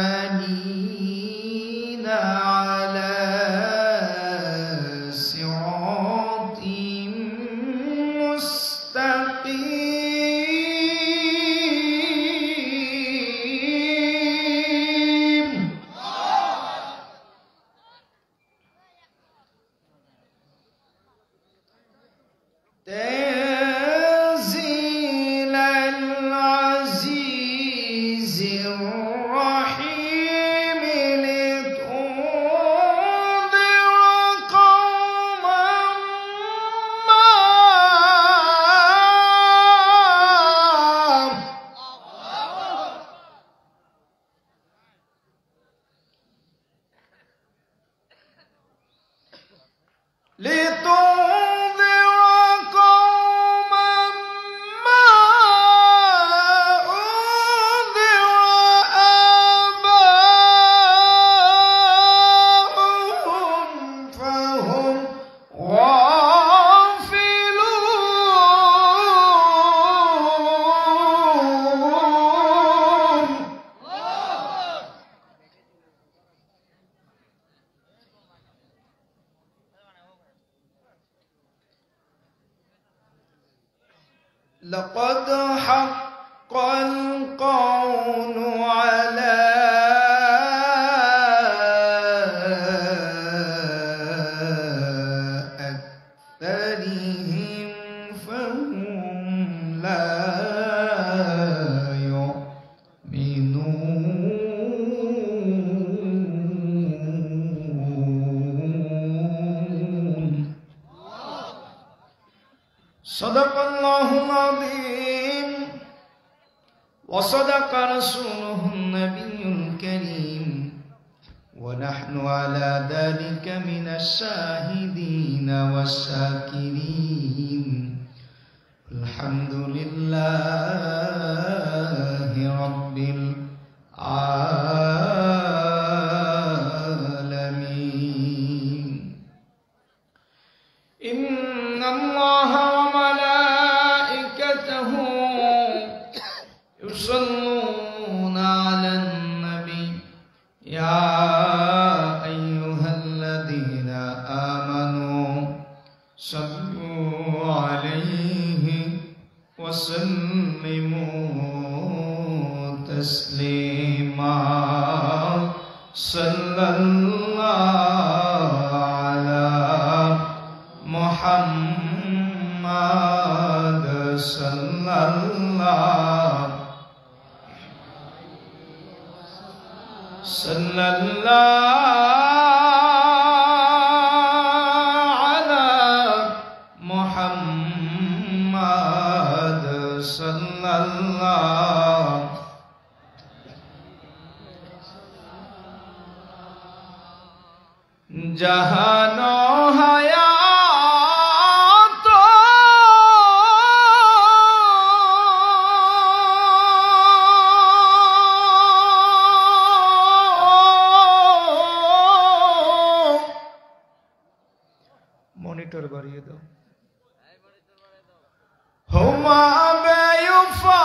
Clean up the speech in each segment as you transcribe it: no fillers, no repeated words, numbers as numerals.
الأولين على صراط مستقيم تنزيل العزيز الرحيم لتنذر قوما ما أنذر آباؤهم فهم غافلون لقد حق القول على أكثرهم فهم لا يؤمنون صدق الله العظيم وصدق رسوله النبي الكريم ونحن على ذلك من الشاهدين والشاكرين الحمد لله رب العالمين إن الله وملائكته يصلون على النبي يا أيها الذين آمنوا صلوا عليه وسلموا تسليما صلى الله على محمد صلى الله على محمد صلى الله جهانو حیات monitor বাড়িয়ে দাও হুমা বেয়ুফা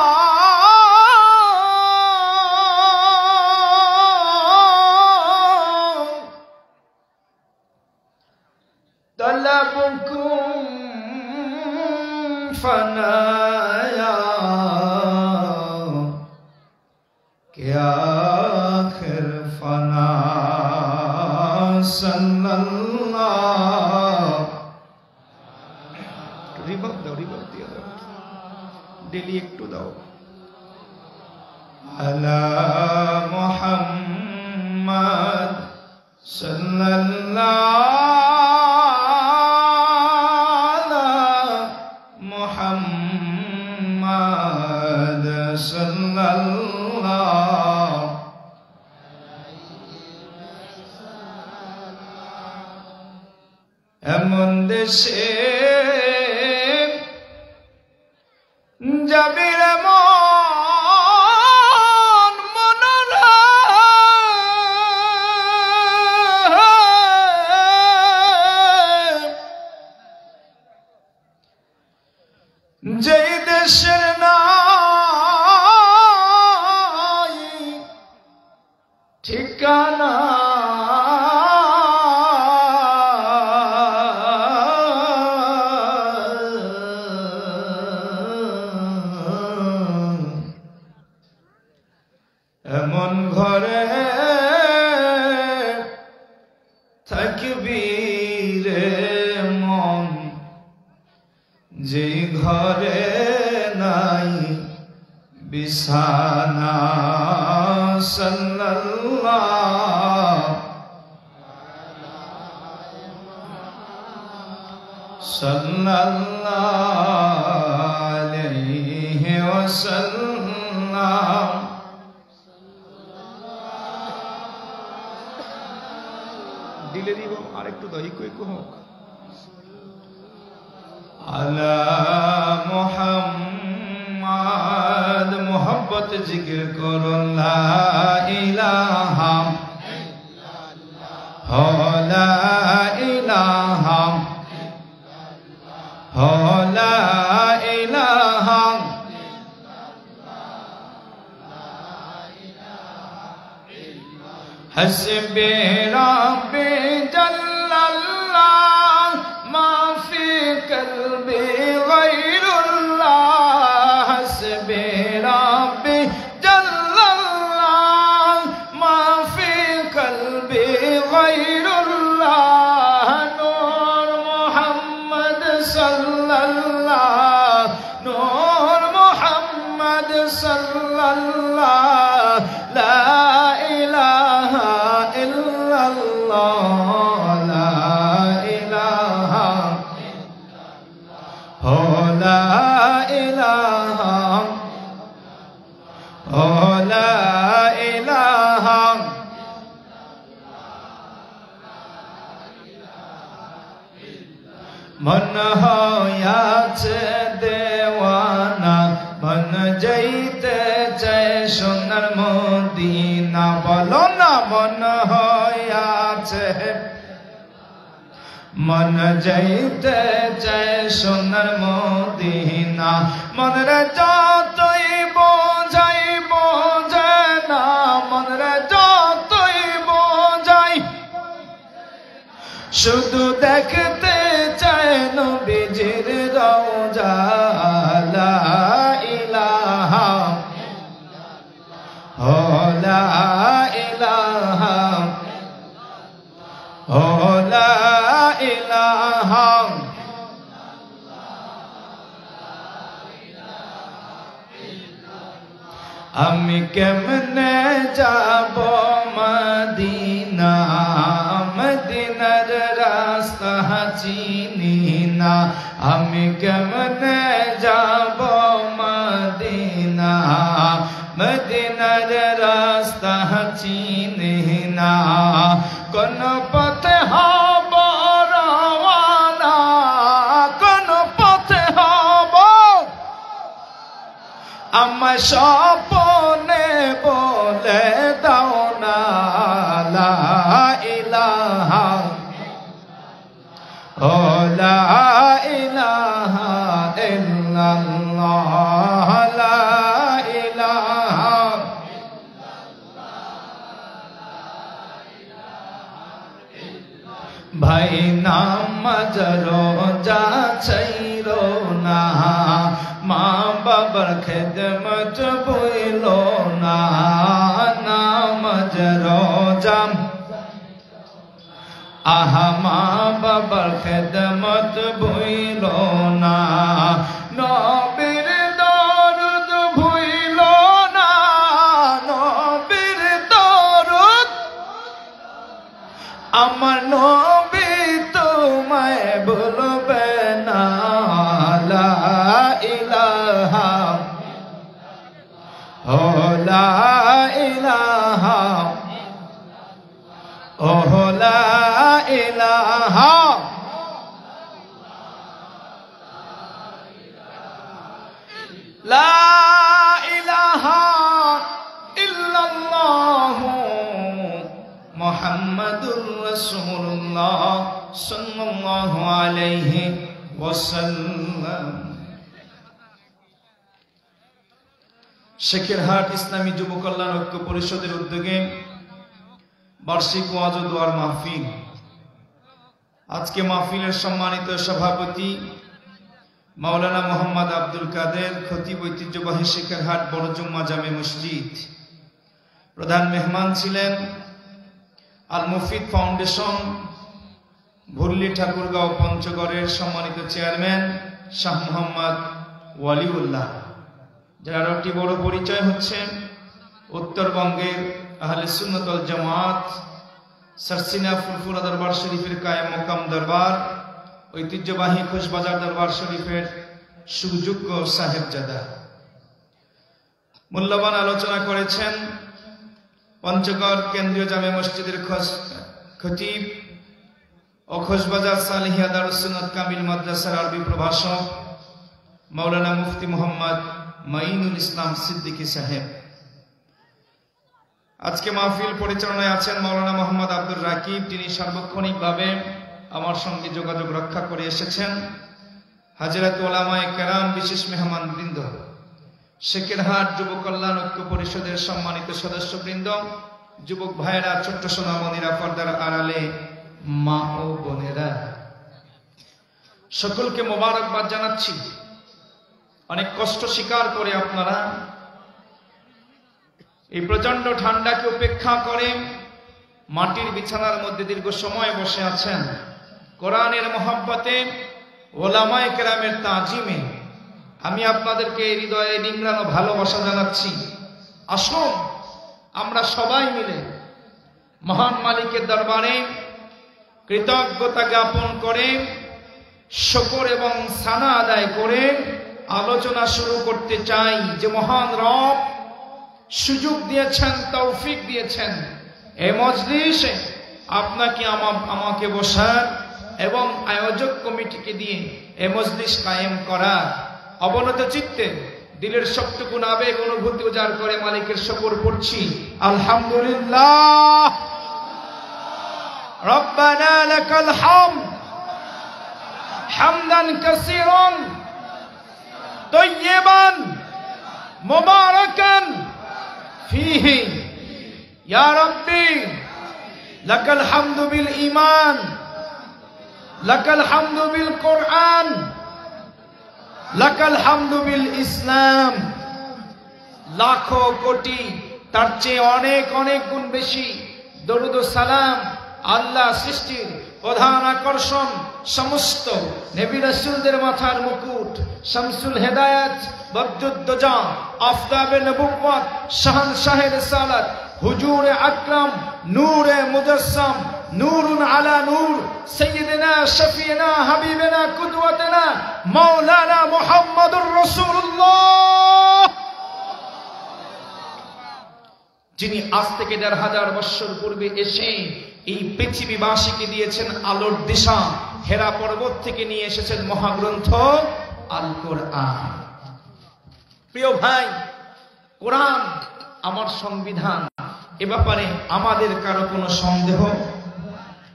طلبكم فنایا کیا آخر فنا صلی اللہ reverb দিয়ে দাও ডেলি একটু দাও আলা মুহাম্মদ সাল্লাল্লাহু محمد صلى الله এমন দেশে যাবি রে মন মনরা যেই দেশের নাই ঠিকানা এমন ঘরে থাকবি রে মন, যে ঘরে নাই বিছানা। সাল্লাল্লাহু আলাইহি ওয়াসাল্লাম। দিলে দিব আরেকটু দহিক হোক। আলা মুহাম্মদ মোহব্বত জিকির করো লা ইলাহা ইল্লাল্লাহ, লা ইলাহা ইল্লাল্লাহ, লা ইলাহা ইল্লাল্লাহ। হাসবি রাব্বি জাল্লাল্লাহ মা ফি কলবি গায়রুল্লাহ। হাসবি রাব্বি জাল্লাল্লাহ মা ফি কলবি গায়রুল্লাহ। নূর মুহাম্মদ সাল্লাল্লাহ, নূর মুহাম্মদ সাল্লাল্লাহ, লা ইলাহা ইল্লাল্লাহ, লা ইলাহা ইল্লাল্লাহ, লা ইলাহা ইল্লাল্লাহ, লা ইলাহা মন হয়াছে দেওয়ানা, মন যাইতে চায় সোনার মদিনা। বলো না মন হয়াছে, মন যাইতে চায় সোনার মদিনা। মনরে যতই বোঝাই বোঝে না, মনরে যতই বোঝাই শুধু দেখতে চায় নবীজির রওজা। লা ইলাহা ইল্লাল্লাহ, লা ইলাহা ইল্লাল্লাহ, লা ইলাহা ইল্লাল্লাহ। আমি কেমনে যাব মদিনা, মদিনার রাস্তা চিনি না। আমি কেমনে যাব মদিনা, মদিনার রাস্তা চিনি না। কোন পথে হব রওয়ানা, কোন পথে হব আমার স্বপ্নে বলে দাও না। লা ইলাহা ইল্লাল্লাহ, লা ইলাহা ইল্লাল্লাহ, লা ইলাহা ইল্লাল্লাহ। ভাই নামাজ রোজা ছাইরো না, মা বাবার খেদমত ভুইলো না। নামাজ রোজা আহা মা বাবার খেদমত ভুইলো না। নবীর দরুদ ভুইলো না, নবীর দরুদ। আমার নবী তোমায় ভুলবে না। লা ইলাহা ইল্লাল্লাহ, লা ইলাহা ইল্লাল্লাহ, লা ইলাহা লা ইলাহা ইল্লাল্লাহ মুহাম্মাদুর রাসূলুল্লাহ সাল্লাল্লাহু আলাইহি ওয়াসাল্লাম। শেখেরহাট ইসলামী যুব কল্যাণ ঐক্য পরিষদের উদ্যোগে বার্ষিক ওয়াজ ও দোয়ার মাহফিল। আজকে মাহফিলের সম্মানিত সভাপতি মাওলানা মোহাম্মদ আব্দুল কাদের, খতিব ঐতিহ্যবাহী শেখেরহাট বড় জুম্মা জামে মসজিদ। প্রধান মেহমান ছিলেন আল মুফিদ ফাউন্ডেশন ভুল্লি ঠাকুরগাঁও পঞ্চগড়ের সম্মানিত চেয়ারম্যান শাহ মোহাম্মদ ওয়ালিউল্লাহ, যার একটি বড় পরিচয় হচ্ছে উত্তরবঙ্গের আহলে সুন্নাত ওয়াল জামাত সারসিনা ফুলফুলা দরবার শরীফের কায়েম মোকাম দরবার, ঐতিহ্যবাহী খোশবাজার দরবার শরীফের সুযোগ্য সাহেবজাদা। মূল্যবান আলোচনা করেছেন পঞ্চগড় কেন্দ্রীয় জামে মসজিদের খতিব ও খোশবাজার সালেহিয়া দারুস সুন্নাত কামিল মাদ্রাসার আরবি প্রভাষক মাওলানা মুফতি মোহাম্মদ মাইনুল ইসলাম সিদ্দিকী সাহেব। আজকে মাহফিল পরিচালনায় আছেন মাওলানা মোহাম্মদ আব্দুর রাকিব, যিনি সার্বক্ষণিকভাবে আমার সঙ্গে যোগাযোগ রক্ষা করে এসেছেন। হাজরাত ওলামায়ে কেরাম, বিশেষ মেহমান বৃন্দ, শেখেরহাট যুব কল্যাণ ঐক্য পরিষদের সম্মানিত সদস্যবৃন্দ, যুবক ভাইয়েরা, ছোট্ট সোনামণিরা, পর্দার আড়ালে মা ও বোনেরা, সকলকে মোবারকবাদ জানাচ্ছি। অনেক কষ্ট স্বীকার করে আপনারা এই প্রচন্ড ঠান্ডাকে উপেক্ষা করে মাটির বিছানার মধ্যে দীর্ঘ সময় বসে আছেন। কোরআনের মহব্বতে, ওলামায়ে কেরামের তাজিমে আমি আপনাদেরকে হৃদয়ে নিংড়ানো ভালোবাসা জানাচ্ছি। আসুন আমরা সবাই মিলে মহান মালিকের দরবারে কৃতজ্ঞতা জ্ঞাপন করে, শুকর এবং সানা আদায় করে আলোচনা শুরু করতে চাই। যে মহান রব সুযোগ দিয়েছেন, তৌফিক দিয়েছেন এই মজলিসে আপনাকে আমাকে বসার এবং আয়োজক কমিটিকে দিয়ে এই মজলিস কায়েম করার, অবনত চিত্তে দিলের সবটুকু আবেগ অনুভূতি উজাড় করে মালিকের শুকর করছি। আলহামদুলিল্লাহ, রব্বানা লাকাল হামদ হামদান কাসীরান তাইয়্যিবান মুবারাকান ফীহি ইয়া রাব্বি লাকাল হামদু বিল ঈমান, লাকাল হামদু বিল কোরআন, লাকাল হামদু বিল ইসলাম। লাখো কোটি, তার চেয়ে অনেক অনেক গুণ বেশি দরুদ ও সালাম আল্লাহ সৃষ্টির প্রধান আকর্ষণ, সমস্ত নবী রাসূলদের মাথার মুকুট, শামসুল হেদায়েত, বদরুদ্দোজা, আফতাবে নবুওয়াত, শাহনশাহে রিসালাত, হুজুরে আকরাম, নূরে মুজাসসাম, নূরুন আলা নূর, সাইয়্যিদিনা শফিনা হাবিবিনা কুদওয়াতিনা মাওলানা মুহাম্মাদুর রাসূলুল্লাহ, যিনি আজ থেকে ১৫০০ বছর পূর্বে এসে এই পৃথিবীবাসীকে দিয়েছেন আলোর দিশা। হেরা পর্বত থেকে নিয়ে এসেছেন মহাগ্রন্থ আল কোরআন। প্রিয় ভাই, কোরআন আমার সংবিধান, এ ব্যাপারে আমাদের কারো কোনো সন্দেহ?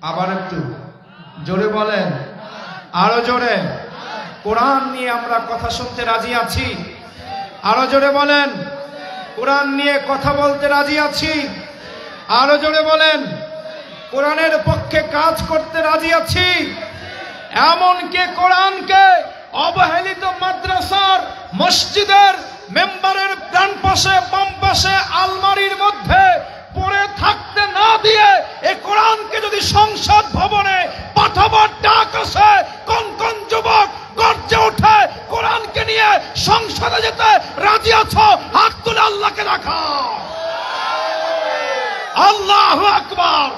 আবার একটু জোরে বলেন, আরো জোরে। কোরআন নিয়ে আমরা কথা শুনতে রাজি আছি? আরো জোরে বলেন, কোরআন নিয়ে কথা বলতে রাজি আছি? আরো জোরে বলেন, কোরআনের পক্ষে কাজ করতে রাজি আছি? এমনকি কোরআনকে অবহেলিত মাদ্রাসার, মসজিদের মেম্বারের ডান পাশে, বাম পাশে, আলমারির মধ্যে পড়ে থাকতে না দিয়ে এই কোরআনকে যদি সংসদ ভবনে পাঠাবার ডাক আসে, কোন কোন যুবক গর্জে ওঠে কোরআনকে নিয়ে সংসদে যেতে রাজি আছো? হাত তুলে আল্লাহকে দেখাও। আল্লাহু আকবার।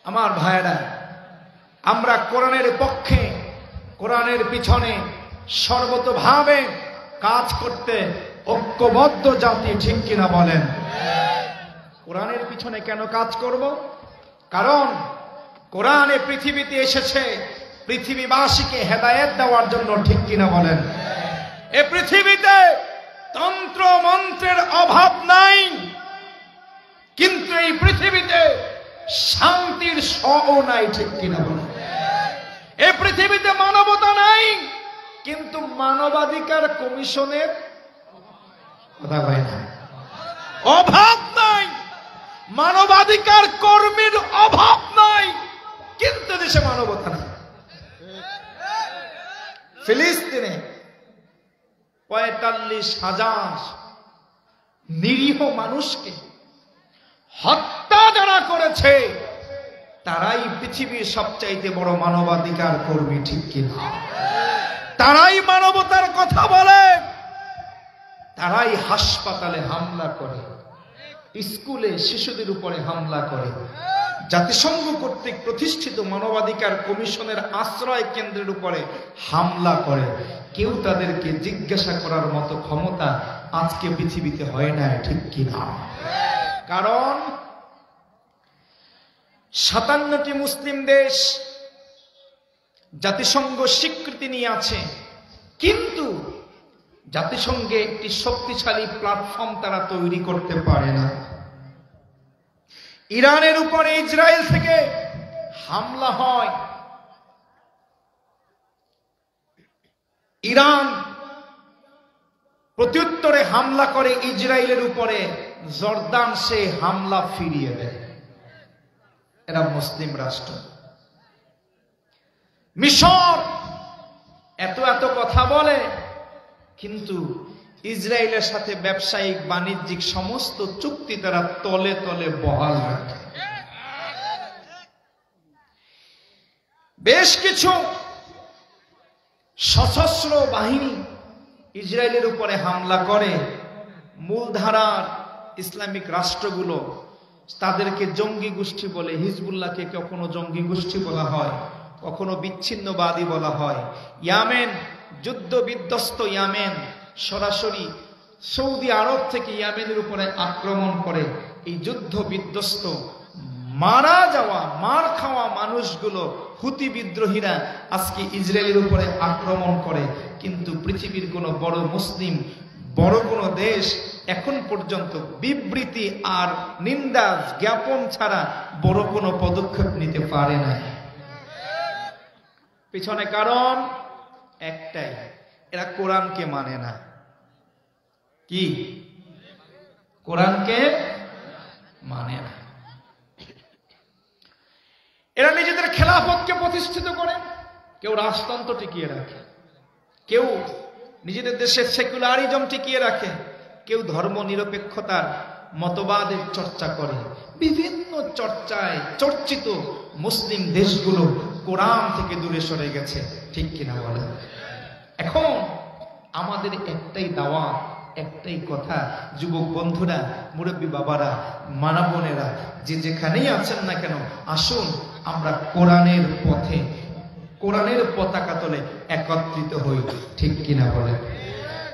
আমার ভাইরা, আমরা কোরআনের পক্ষে, কোরআনের পিছনে সর্বতভাবে কাজ করতে ঐক্যবদ্ধ জাতি, ঠিক কিনা বলেন? কোরআনের পিছনে কেন কাজ করব? কারণ কোরআনে পৃথিবীতে এসেছে পৃথিবীবাসীকে হেদায়েত দেওয়ার জন্য, ঠিক কিনা বলেন? এই পৃথিবীতে তন্ত্র মন্ত্রের অভাব নাই, কিন্তু এই পৃথিবীতে শান্তির সও নাই, ঠিক কিনা বলেন? এই পৃথিবীতে মানবতা নাই, কিন্তু মানবাধিকার কমিশনের কথা হয় না, অভাব মানবাধিকার কর্মীর অভাব নাই, কিন্তু দেশে মানবতা নাই। ফিলিস্তিনে ৪৫,০০০ নিরীহ মানুষকে হত্যা যারা করেছে তারাই পৃথিবীর সবচাইতে বড় মানবাধিকার কর্মী, ঠিক কিনা? তারাই মানবতার কথা বলে, তারাই হাসপাতালে হামলা করে, স্কুলে শিশুদের উপরে হামলা করে, জাতিসংঘ কর্তৃক প্রতিষ্ঠিত মানবাধিকার কমিশনের আশ্রয় কেন্দ্রের উপরে হামলা করে। কেউ তাদেরকে জিজ্ঞাসা করার মতো ক্ষমতা আজকে পৃথিবীতে হয় না, ঠিক কিনা? কারণ ৫৭টি মুসলিম দেশ জাতিসংঘ স্বীকৃতি নিয়ে আছে, কিন্তু জাতিসংঘে একটি শক্তিশালী প্ল্যাটফর্ম তারা তৈরি করতে পারে না। ইরানের উপরে ইসরায়েল থেকে হামলা হয়, ইরান প্রত্যুত্তরে হামলা করে ইসরায়েলের উপরে, জর্দান সে হামলা ফিরিয়ে দেয়। এরা মুসলিম রাষ্ট্র। মিশর এত এত কথা বলে, কিন্তু ইসরায়েলের সাথে ব্যবসায়িক বাণিজ্যিক সমস্ত চুক্তি তারা তলে তলে বহাল রাখে। বেশ কিছু সশস্ত্র বাহিনী ইসরায়েলের উপরে হামলা করে। মূলধারার ইসলামিক রাষ্ট্রগুলো তাদেরকে জঙ্গি গোষ্ঠী বলে। হিজবুল্লাহকে কখনো জঙ্গি গোষ্ঠী বলা হয়, কখনো বিচ্ছিন্নবাদী বলা হয়। ইয়ামেন, যুদ্ধ বিধ্বস্ত ইয়ামেন, সরাসরি সৌদি আরব থেকে ইয়ামেনের উপরে আক্রমণ করে। এই যুদ্ধ বিধ্বস্ত মারা যাওয়া, মার খাওয়া মানুষগুলো, হুতি বিদ্রোহীরা আজকে ইসরায়েলের উপরে আক্রমণ করে। কিন্তু পৃথিবীর কোনো বড় মুসলিম, বড় কোনো দেশ এখন পর্যন্ত বিবৃতি আর নিন্দা জ্ঞাপন ছাড়া বড় কোনো পদক্ষেপ নিতে পারে না। পিছনে কারণ একটাই, এরা কোরআনকে মানে না। কি? কোরআনকে মানে না। এরা নিজেদের খেলাফতকে প্রতিষ্ঠিত করে, কেউ রাজতন্ত্র টিকিয়ে রাখে, কেউ নিজেদের দেশের সেকুলারিজম টিকিয়ে রাখে, কেউ ধর্ম নিরপেক্ষতার মতবাদের চর্চা করে। বিভিন্ন চর্চায় চর্চিত মুসলিম দেশগুলো কোরআন থেকে দূরে সরে গেছে, ঠিক কিনা বলে? এখন আমাদের একটাই দাওয়াত, একটাই কথা, যুবক বন্ধুরা, মুরব্বী বাবারা, মা বোনেরা, যে যেখানেই আছেন না কেন, আসুন আমরা কোরআনের পথে, কোরআনের পতাকা তলে একত্রিত হই, ঠিক কিনা বলে?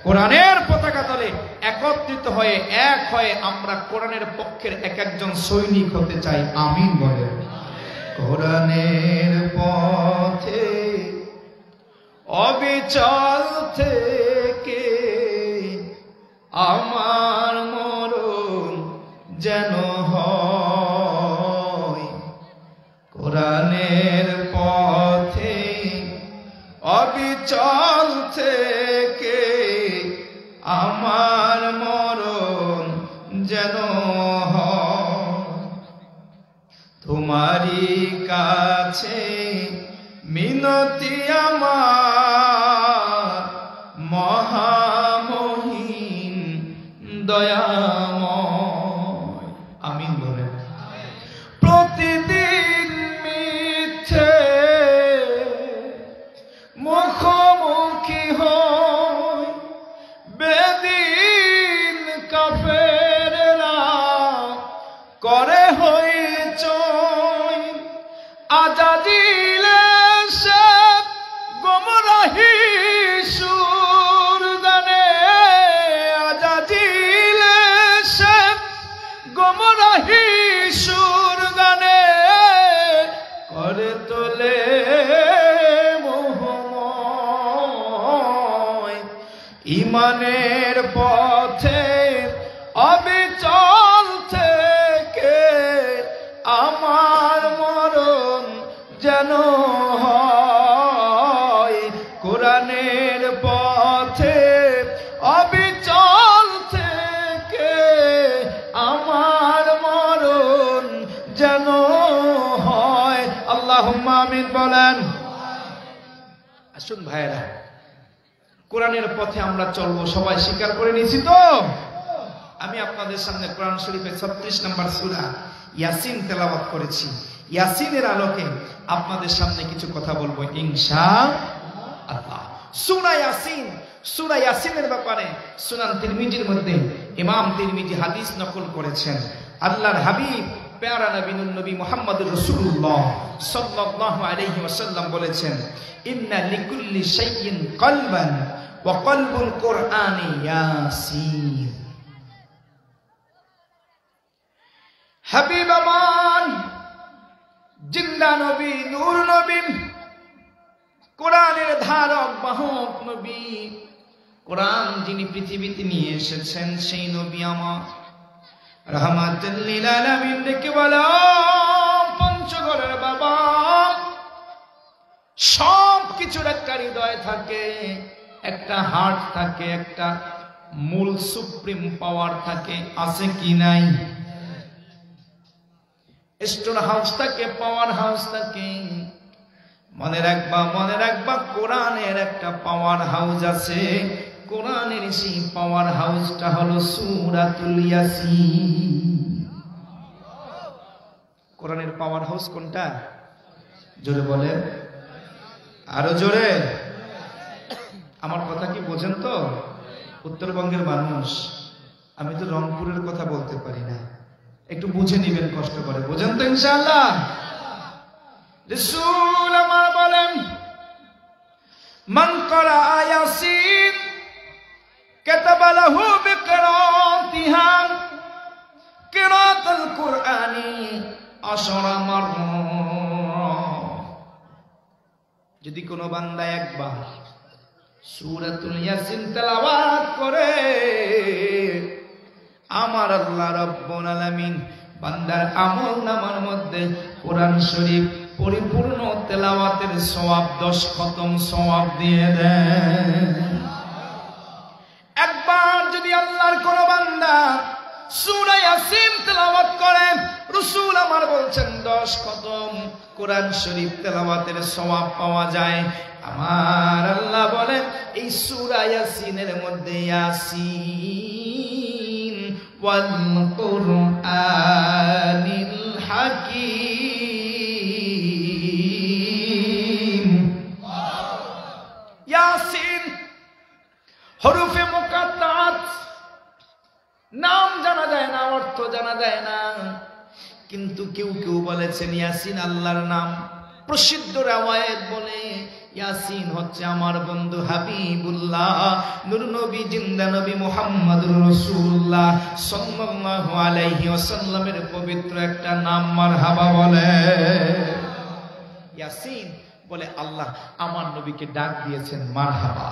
কোরআনের পতাকা তলে একত্রিত হয়ে, এক হয়ে আমরা কোরআনের পক্ষের এক একজন সৈনিক হতে চাই। আমিন বলে। কোরআনের পথে অবিচল থেকে আমার মরণ যেন হয়, কোরআনের পথে অবিচল থেকে আমার মরণ যেন হয়। তোমারই কাছে মিনতি আমার, মহামহিম দয়াময়। আমিন বলেন। প্রতিদিন মিথ্যে মুখোমুখি হই, বেদিন কাফেররা করে হইচই, আজাদিলে সে গোমরাহি সুর গানে, আজাদিলে সে গোমরাহি সুর গানে করে তোলে মোহময়। ইমানের পথে অবিচল থেকে আমার মরণ যেন হয়, কোরআনের পথে অবিচল থেকে আমার মরণ আমিন বলেন। আসুন ভাইরা, কোরআনের পথে আমরা চলবো, সবাই স্বীকার করে নিয়েছি তো। আমি আপনাদের সামনে কোরআন শরীফের 36 নম্বর সূরা ইয়াসিন তেলাওয়াত করেছি। ইয়াসিনের আলোকে আপনাদের সামনে কিছু কথা বলবো ইনশাআল্লাহ। সূরা ইয়াসিনের ব্যাপারে সুনান তিরমিজির মধ্যে ইমাম তিরমিজি হাদিস নকল করেছেন। আল্লাহর হাবিব প্যারা নবী মুহাম্মদুর রাসূলুল্লাহ সাল্লাল্লাহু আলাইহি ওয়াসাল্লাম বলেছেন, ইন্না লিকুল্লি শাইইন কলবান ওয়া কলবুল কুরআনি ইয়াসিন। হাবিব আমার জিন্দা নবী, নূর নবী, কোরআনের ধারক বাহক নবী, কোরআন যিনি পৃথিবীতে নিয়ে এসেছেন সেই নবী আমার রাহমাতুল লিল আলামিন। ডেকে বলো পঞ্চগড়ের বাবা, সব কিছুর একটা হৃদয় থাকে, একটা হার্ট থাকে, একটা মূল সুপ্রিম পাওয়ার থাকে, আছে কি নাই? স্টোর হাউস থাকে, পাওয়ার হাউস থাকে। মনে রাখবা কোরআনের একটা পাওয়ার হাউস আছে। কোরআনের সেই পাওয়ার হাউসটা হলো সূরাতুল ইয়াসিন। কোরআনের পাওয়ার হাউস কোনটা? জোরে বলে, আরো জোরে। আমার কথা কি বোঝেন তো? উত্তরবঙ্গের মানুষ, আমি তো রংপুরের কথা বলতে পারি না, একটু বুঝে নিবেন, কষ্ট করে বোঝেন তো ইনশাআল্লাহ। রাসূল আমার বলেন, মান ক্বারা ইয়াসিন কাতাবা লাহু বিকিরাতিহা কিরাতুল কুরআনি 10 মাররা। যদি কোনো বান্দা একবার সূরাতুল ইয়াসিন তেলাওয়াত করে, আমার আল্লাহ রাব্বুল আলামিন বান্দার আমলনামার মধ্যে কোরআন শরীফ পরিপূর্ণ তেলাওয়াতের সওয়াব 10 খতম সওয়াব দিয়ে দেন। একবার যদি আল্লাহর কোন বান্দা সূরা ইয়াসিন তেলাওয়াত করে, রাসূল আমার বলছেন 10 খতম কোরআন শরীফ তেলাওয়াতের সওয়াব পাওয়া যায়। আমার আল্লাহ বলেন, এই সূরা ইয়াসিনের মধ্যে ইয়াসিন ওয়াল কুরআনিল হাকীম। ইয়াসিন হরফে মুকাত্তাত, নাম জানা যায় না, অর্থ জানা যায় না, কিন্তু কেউ কেউ বলেছেন ইয়াসিন আল্লাহর নাম। প্রসিদ্ধ রাওয়ায়াত বলে ইয়াসিন হচ্ছে আমার বন্ধু হাবিবুল্লাহ নূর নবী জিন্দা নবী মুহাম্মদুর রাসূলুল্লাহ সাল্লাল্লাহু আলাইহি ওয়াসাল্লামের পবিত্র একটা নাম। মারহাবা বলে। ইয়াসিন বলে আল্লাহ আমার নবীকে ডাক দিয়েছেন মারহাবা।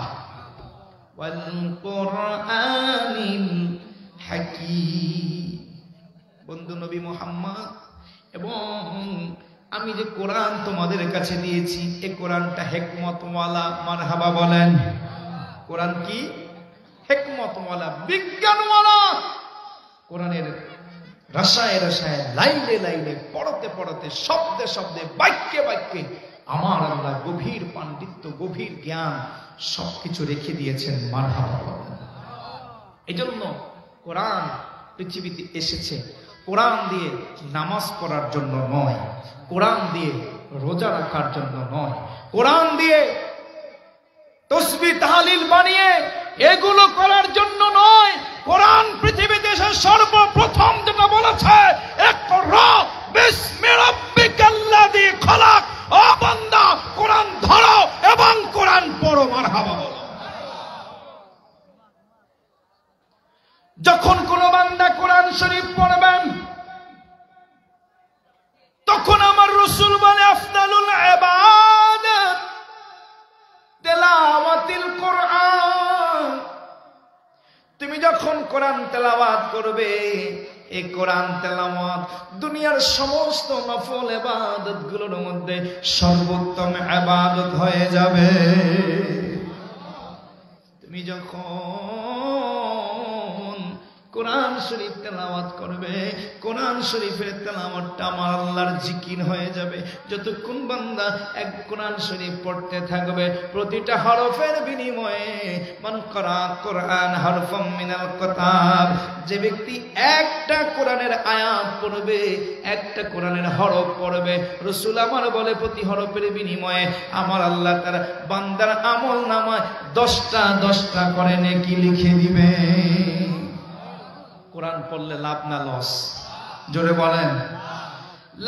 ওয়াল কুরআনিল হাকীম। বন্ধু নবী মুহাম্মদ, এবং আমি যে কোরআন তোমাদের কাছে দিয়েছি এই কোরআনটা হিকমতওয়ালা। মারহাবা বলেন। কোরআন কি? হিকমতওয়ালা, বিজ্ঞানওয়ালা। কোরআনের রসায় রসায়, লাইলে লাইলে, পড়তে পড়তে, শব্দে শব্দে, বাক্যে বাক্যে আমার আল্লাহ গভীর পাণ্ডিত্য, গভীর জ্ঞান সবকিছু রেখে দিয়েছেন। মারহাবা বলেন। এজন্য কোরআন পৃথিবীতে এসেছে কোরআন দিয়ে নামাজ পড়ার জন্য নয়, কোরআন দিয়ে রোজা রাখার জন্য নয়, কোরআন দিয়ে তাসবিহ তাহলিল বানিয়ে এগুলো করার জন্য নয়। কোরআন পৃথিবীতে এসে সর্বপ্রথম যেটা বলেছে, ইকরা বিসমি রাব্বিকাল্লাযী খলাক। ও বান্দা, কোরআন ধরো এবং কোরআন পড়ো। মারহাবা বলো। যখন কোন বান্দা কোরআন শরীফ পড়বেন, তখন আমার রাসূল বলে আফদালুল ইবাদাত তিলাওয়াতুল কোরআন। তুমি যখন কোরআন তেলাওয়াত করবে, এই কোরআন তেলাওয়াত দুনিয়ার সমস্ত নফল ইবাদত গুলোর মধ্যে সর্বোত্তম ইবাদত হয়ে যাবে। তুমি যখন কোরআন শরীফ তেলাওয়াত করবে, কোরআন শরীফের তেলাওয়াতটা আমার আল্লাহর জিকির হয়ে যাবে। যতক্ষণ বান্দা এক কোরআন শরীফ পড়তে থাকবে, প্রতিটা হরফের বিনিময়ে মান করা কোরআন হরফম মিনাল কিতাব, যে ব্যক্তি একটা কোরআনের আয়াত পড়বে, একটা কোরআনের হরফ পড়বে, রাসূল আমার বলে প্রতি হরফের বিনিময়ে আমার আল্লাহ তার বান্দার আমল নামায় 10টা করে নেকি লিখে দিবে। কোরআন পড়লে লাভ না লস? জোরে বলেন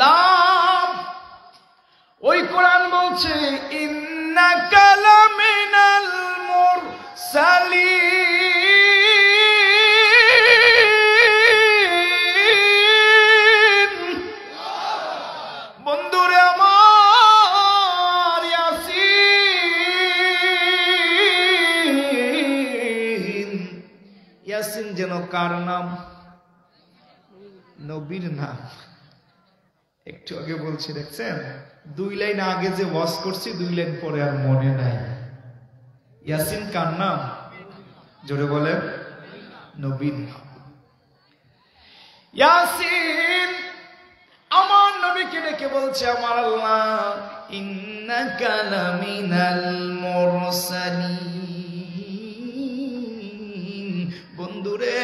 লাভ। ওই কোরআন বলছে ইন্নাকা লামিনাল মুরসালিন। বন্ধুরে আমার ইয়াসিন, ইয়াসিন যেন কার নাম? নবীর নাম। একটু আগে বলছি দেখছেন, 2 লাইন আগে যে ওয়াজ করছি 2 লাইন পরে আর মনে নাই। ইয়াসিন কার নাম? জোরে বলেন। নবীর নাম ইয়াসিন। আমার নবীকে ডেকে বলছে আমার আল্লাহ ইন্নাকা লামিনাল মুরসালিন। বন্ধুরে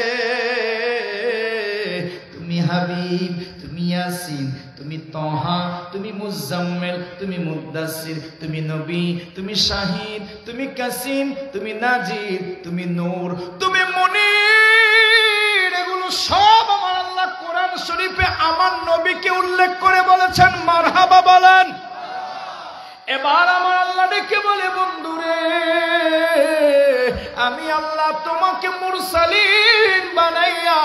তুমি হাবিব, তুমি ইয়াসিন, তুমি তহা, তুমি মুজাম্মিল, তুমি মুদ্দাসির, তুমি নবী, তুমি শাহিদ, তুমি কাসিম, তুমি নাজির, তুমি নূর, তুমি মুনির, এগুলো সব আমার আল্লাহ কোরআন শরীফে আমার নবীকে উল্লেখ করে বলেছেন। মারহাবা বলেন। এবার আমার আল্লাহ ডেকে বলে বন্ধুরে আমি আল্লাহ তোমাকে মুরসালিন বানাইয়া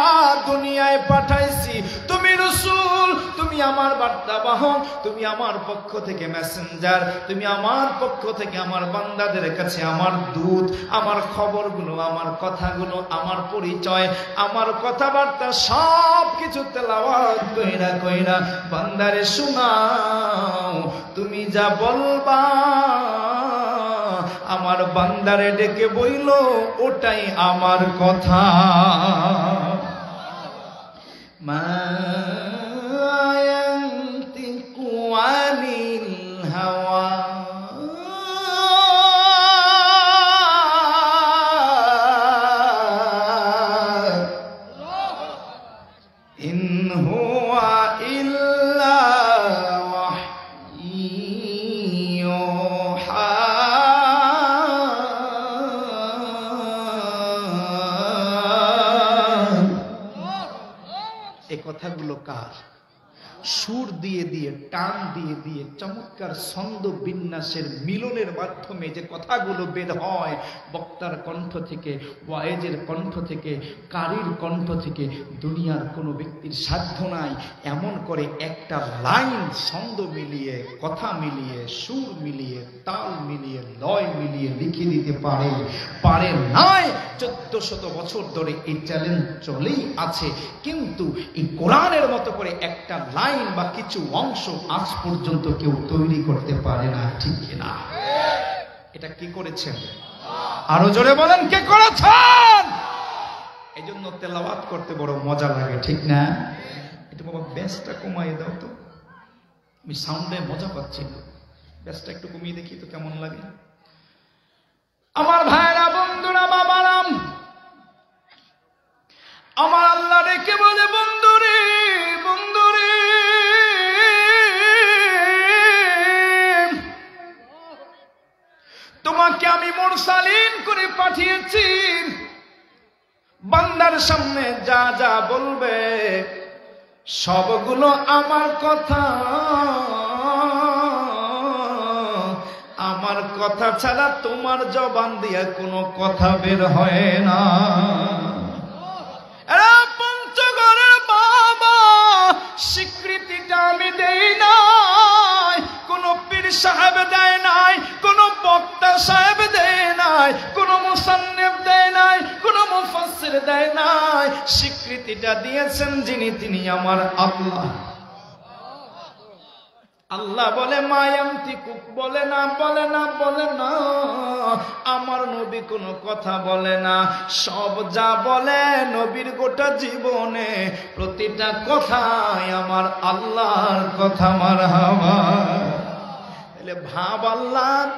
দুনিয়ায় পাঠাইছি। তুমি রাসূল, তুমি আমার বার্তাবাহক, তুমি আমার পক্ষ থেকে মেসেঞ্জার, তুমি আমার পক্ষ থেকে আমার বান্দাদের কাছে আমার দূত। আমার খবরগুলো, আমার কথাগুলো, আমার পরিচয়, আমার কথাবার্তা সব কিছু তেলাওয়াত কইরা কইরা বান্দারে শোনাও। তুমি যা বলবা আমার বান্দারে ডেকে বইল ওটাই আমার কথা। মা ইয়ানতিকু আনিল হাওয়া ইন হুয়া ইল্লা কথাগুলো কার? সুর দিয়ে দিয়ে, টান দিয়ে দিয়ে, চমৎকার ছন্দ বিন্যাসের মিলনের মাধ্যমে যে কথাগুলো বের হয় বক্তার কণ্ঠ থেকে, ওয়াইজের কণ্ঠ থেকে, কারীর কণ্ঠ থেকে, দুনিয়ার কোনো ব্যক্তির সাধ্য নাই এমন করে একটা লাইন ছন্দ মিলিয়ে, কথা মিলিয়ে, সুর মিলিয়ে, তাল মিলিয়ে, লয় মিলিয়ে লিখে দিতে পারে নাই। 1400 বছর ধরে এই চ্যালেঞ্জ চলেই আছে, কিন্তু এই কোরআনের মতো করে একটা লাইন বা কিছু অংশ আজ পর্যন্ত কেউ তৈরি করতে পারে না। ঠিক কিনা? এটা কি করেছেন? আরো জোরে বলেন, কে করেছেন? এই জন্য তেলাওয়াত করতে বড় মজা লাগে, ঠিক না? এটা বাবা বেসটা কমাই দাও তো, আমি সাউন্ডে মজা পাচ্ছি না। বেসটা একটু কমিয়ে দেখি তো কেমন লাগে। আমার ভাইরা, বন্ধুরা, বাবারাম, আমার আল্লাহ রেখে বলে বন্ধুরে বন্ধুরে তোমাকে আমি মুরসালিন করে পাঠিয়েছি। বান্দার সামনে যা যা বলবে সবগুলো আমার কথা। আমার কথা ছাড়া তোমার জবান দিয়া কোনো কথা বের হয় না। পঞ্চগড়ের বাবা, স্বীকৃতিটা আমি দেই নাই, কোন পীর সাহেব দেয় নাই, কোন বক্তা সাহেব দেয় নাই, কোন মুসান্নিফ দেয় নাই, কোন মুফাসসির দেয় নাই। স্বীকৃতিটা দিয়েছেন যিনি, তিনি আমার আল্লাহ। আল্লাহ বলে মায়ামতিকুক, বলে না, বলে না, বলে না। আমার নবী কোনো কথা বলে না, সব যা বলে নবীর গোটা জীবনে প্রতিটা কথাই আমার আল্লাহর কথা। মারহাবা। তাহলে ভাব আল্লাহর,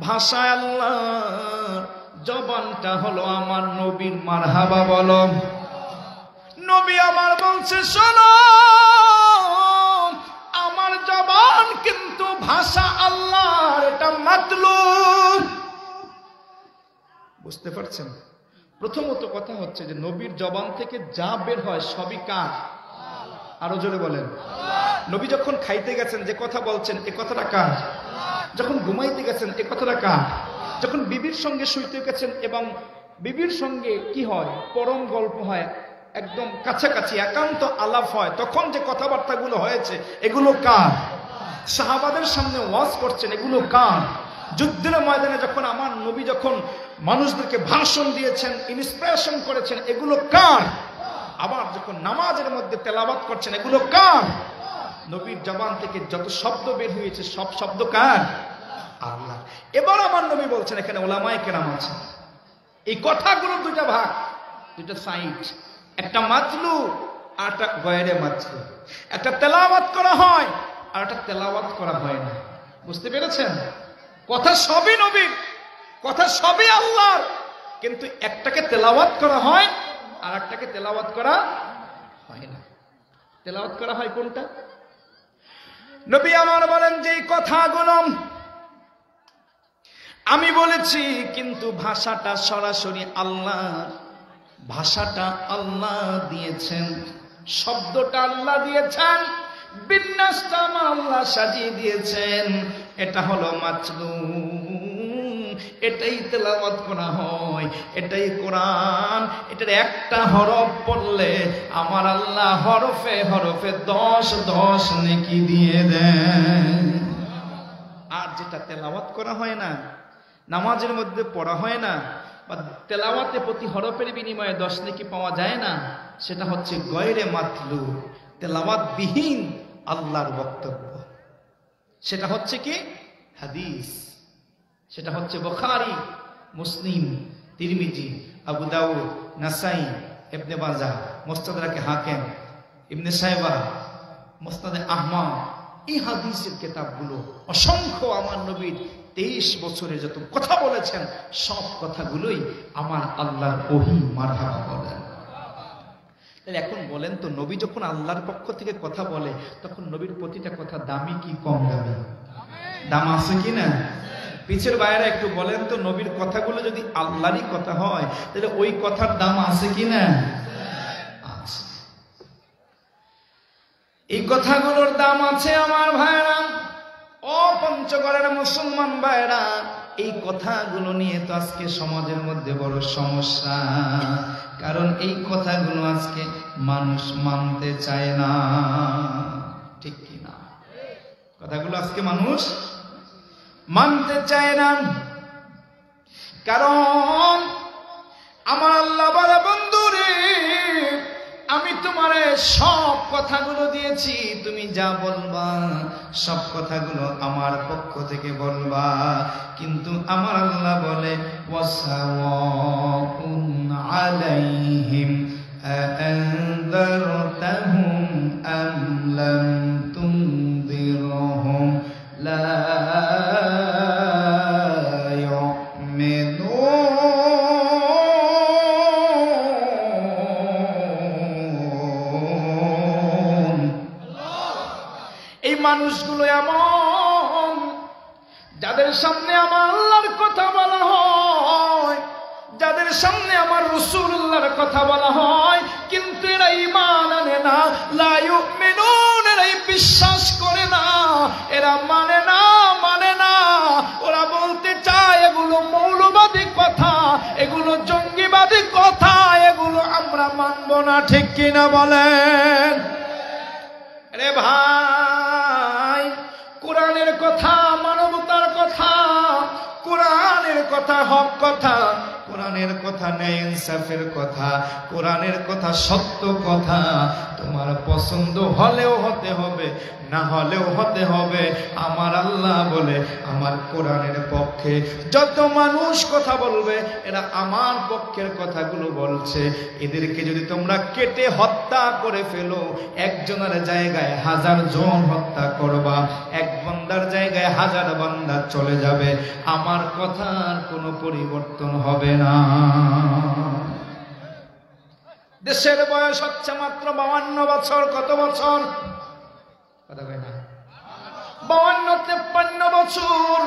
ভাষা আল্লাহর, জবানটা হলো আমার নবীর। মারহাবা বলো। নবী আমার বলছে শোনো, আমার জবান কিন্তু ভাষা আল্লাহর, এটা মাতলুব। বুঝতে পারছেন? প্রথমত কথা হচ্ছে যে নবীর জবান থেকে যা বের হয় সবই কার? আরো জোরে বলেন। নবী যখন খাইতে গেছেন যে কথা বলছেন এ কথাটা কার? যখন ঘুমাইতে গেছেন এ কথাটা কার? যখন বিবির সঙ্গে শুইতে গেছেন এবং বিবির সঙ্গে কি হয়, পরম গল্প হয়, একদম কাছাকাছি একান্ত আলাপ হয়, তখন যে কথাবার্তাগুলো হয়েছে এগুলো কার? সাহাবাদের সামনে ওয়াজ করছেন, এগুলো কার? যুদ্ধের ময়দানে যখন আমার নবী যখন মানুষদেরকে ভাষণ দিয়েছেন, ইন্সপিরেশন করেছেন, এগুলো কার? আবার যখন নামাজের মধ্যে তেলাওয়াত করছেন, এগুলো কার? নবীর জবান থেকে যত শব্দ বের হয়েছে সব শব্দ কার? আল্লাহ। এবার আমার নবী বলছেন, এখানে ওলামায়ে কেরাম আছে, এই কথাগুলোর দুইটা ভাগ, দুইটা সাইড, একটা মাতলু আর একটা গয়রে মাতলু। একটা তেলাওয়াত করা হয় আর একটা তেলাওয়াত করা হয় না। বুঝতে পেরেছেন? কথা সবই নবীর, কথা সবই আল্লাহর, কিন্তু একটাকে তেলাওয়াত করা হয় আর একটাকে তেলাওয়াত করা হয় না। তেলাওয়াত করা হয় কোনটা? নবী আমার বলেন যে কথাগুলো আমি বলেছি কিন্তু ভাষাটা সরাসরি আল্লাহর, ভাষাটা আল্লাহ দিয়েছেন, শব্দটা আল্লাহ দিয়েছেন, বিন্যাসটা আল্লাহ সাজিয়ে দিয়েছেন, এটা হলো মাতলু, এটাই তেলাওয়াত করা হয়, এটাই কোরআন। এটার একটা হরফ পড়লে আমার আল্লাহ হরফে হরফে 10 নেকি দিয়ে দেন। আর যেটা তেলাওয়াত করা হয় না, নামাজের মধ্যে পড়া হয় না, বা তেলাওয়াতে প্রতি হরফের বিনিময়ে 10 নেকি পাওয়া যায় না, সেটা হচ্ছে গয়রে মাতলু, তেলাওয়াত বিহীন আল্লাহর বক্তব্য। সেটা হচ্ছে কি? হাদিস। সেটা হচ্ছে বুখারী, মুসলিম, তিরমিজি, আবু দাউদ, নাসাই, ইবনে মাজাহ, মুস্তাদরাকে হাকিম, ইবনে সাইবা, মুসনাদে আহমদ, এই হাদিসের কিতাবগুলো অসংখ্য আমার নবীর 23 বছরে যত কথা বলেছেন সব কথাগুলোই আমার আল্লাহর ওহী। মারহাবা বলেন। তাহলে এখন বলেন তো, নবী যখন আল্লাহর পক্ষ থেকে কথা বলে তখন নবীর প্রতিটা কথা দামি কি কম দামি? দাম আছে কি না? পিছের বাইরে একটু বলেন তো, নবীর কথাগুলো যদি আল্লাহরই কথা হয় তাহলে ওই কথার দাম আছে কি না? আছে। এই কথাগুলোর দাম আছে আমার ভাইরা। ও পঞ্চগড়ের মুসলমান ভাইরা, এই কথাগুলো নিয়ে তো আজকে সমাজের মধ্যে বড় সমস্যা, কারণ এই কথাগুলো আজকে মানুষ মানতে চায় না। ঠিক কি না? কথাগুলো আজকে মানুষ মানতে চায় না, কারণ আমার আল্লাহ বলে, বন্ধুরে আমি তোমারে সব কথাগুলো দিয়েছি, তুমি যা বলবা সব কথাগুলো আমার পক্ষ থেকে বলবা, কিন্তু আমার আল্লাহ বলে ওয়াসাওয়াউন আলাইহিম আআনযারতাহুম আম লাম তুনযিরহুম লা মানুষগুলো এমন যাদের সামনে আমার আল্লাহর কথা বলা হয়, যাদের সামনে আমার রাসূলুল্লাহর কথা বলা হয়, কিন্তু এরা ঈমান আনে না, লা ইউমিনুন, এরা বিশ্বাস করে না, এরা মানে না, মানে না। ওরা বলতে চায় এগুলো মৌলবাদী কথা, এগুলো জঙ্গিবাদী কথা, এগুলো আমরা মানব না। ঠিক কিনা বলেন? রে ভাই, কোরআনের কথা মানবতার কথা, কোরআনের কথা হক কথা, কোরআন কোরআনের কথা, ন্যায় ইনসাফের কথা, কোরআনের কথা, সত্য কথা তোমার পছন্দ হলেও হতে হবে, না হলেও হতে হবে। আমার আল্লাহ বলে আমার কোরআনের পক্ষে যত মানুষ কথা বলবে এরা আমার পক্ষের কথাগুলো বলছে। এদেরকে যদি তোমরা কেটে হত্যা করে ফেলো, একজনের জায়গায় 1000 জন হত্যা করবা, এক বান্দার জায়গায় 1000 বান্দা চলে যাবে, আমার কথার কোনো পরিবর্তন হবে না। দেশের বয়স হচ্ছে মাত্র 52 বছর। কত বছর? কথা কয় না, 52-53 বছর।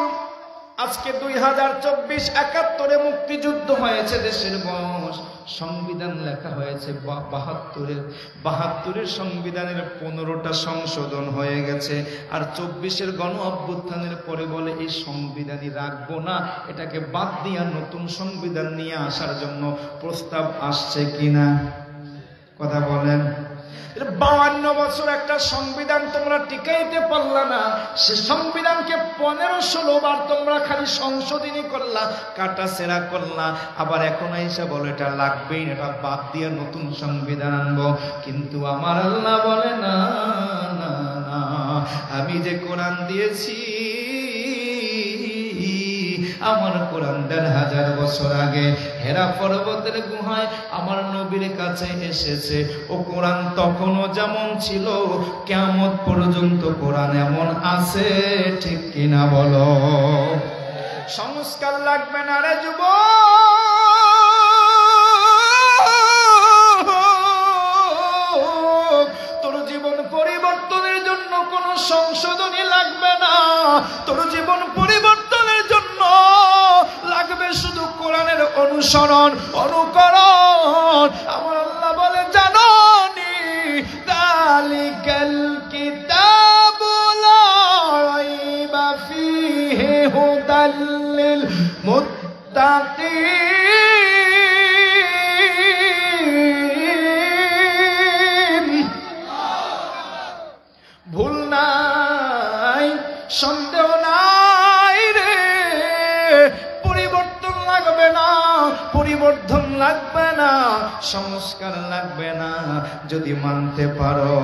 আজকে 2024, 71-এ মুক্তিযুদ্ধ হয়েছে, দেশের বয়স, সংবিধান লেখা হয়েছে 72-এর সংবিধানের 15টা সংশোধন হয়ে গেছে, আর 24-এর গণ অভ্যুত্থানের পরে বলে এই সংবিধানই রাখবো না, এটাকে বাদ দিয়ে নতুন সংবিধান নিয়ে আসার জন্য প্রস্তাব আসছে কিনা? কথা বলেন। 52 বছর একটা সংবিধান তোমরা টিকাইতে পারলা না, সে সংবিধানকে 15-16 বার তোমরা খালি সংশোধনী করলা, কাটাছেঁড়া করলা, আবার এখন এসে বলে এটা লাগবেই, এটা বাদ দিয়ে নতুন সংবিধান আনবো। কিন্তু আমার আল্লাহ বলে না না না, আমি যে কোরআন দিয়েছি, আমার কোরআন 1500 বছর আগে হেরা পর্বতের গুহায় আমার নবীর কাছে এসেছে। ও কোরআন তখনও যেমন ছিল, কিয়ামত পর্যন্ত কোরআন এমন আছে, ঠিক কিনা বলো? সংস্কার লাগবে না রে যুবক, তোর জীবন পরিবর্তনের জন্য কোন সংশোধনী লাগবে না, তোর জীবন পরিবর্তনের জন্য লাগবে শুধু কোরআনের অনুসরণ, অনুকরণ। আমার আল্লাহ বলে জানোনি, যালিকাল কিতাবু লা রাইবা ফীহি হুদাল লিল মুত্তাকিন। ভুল নাই, সন্দেহ নাই রে, পরিবর্তন লাগবে না, পরিবর্তন লাগবে না, সংস্কার লাগবে না, যদি মানতে পারো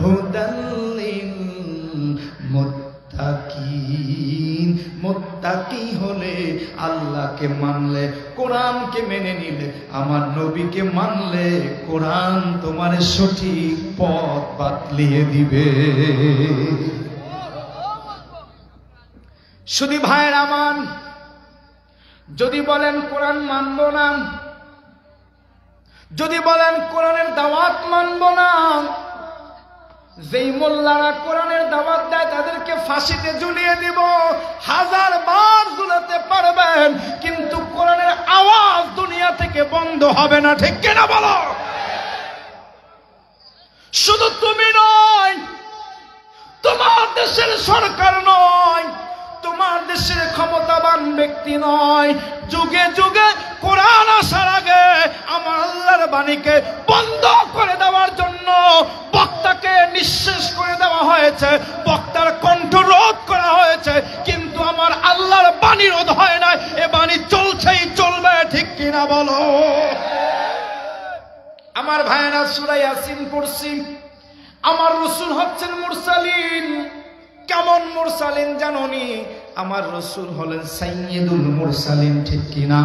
হুদাল লিল মুত্তাকিন। মুত্তাকি হলে আল্লাহকে মানলে, কোরআনকে মেনে নিলে, আমার নবীকে মানলে, কোরআন তোমার সঠিক পথ বাতলিয়ে দিবে। শুধু ভাইয়ের আমার, যদি বলেন কোরআন মানব না, যদি বলেন কোরআনের দাওয়াত মানব না, যেই মোল্লারা কোরআনের দাওয়াত দেয় তাদেরকে ফাঁসিতে ঝুলিয়ে দিব, 1000 বার ঝুলাতে পারবেন, কিন্তু কোরআনের আওয়াজ দুনিয়া থেকে বন্ধ হবে না, ঠিক কিনা বলো? শুধু তুমি নয়, তোমার দেশের সরকার নয়, তোমার দেশের ক্ষমতাবান ব্যক্তি নয়, যুগে যুগে কোরআন আসার আগে আমার আল্লাহর বাণীকে বন্ধ করে দেওয়ার জন্য বক্তাকে নিঃশেষ করে দেওয়া হয়েছে, বক্তার কণ্ঠ রোধ করা হয়েছে, কিন্তু আমার আল্লাহর বাণী রোধ হয় না, এ বাণী চলছেই চলবে, ঠিক কিনা বলো? আমার ভাইয়েরা, সূরা ইয়াসিন পড়ছি। আমার রাসূল হচ্ছেন মুরসালিন। কেমন মুরসালিন জানোনি? আমার রাসূল হলেন সাইয়্যিদুল মুরসালিন, ঠিক কিনা?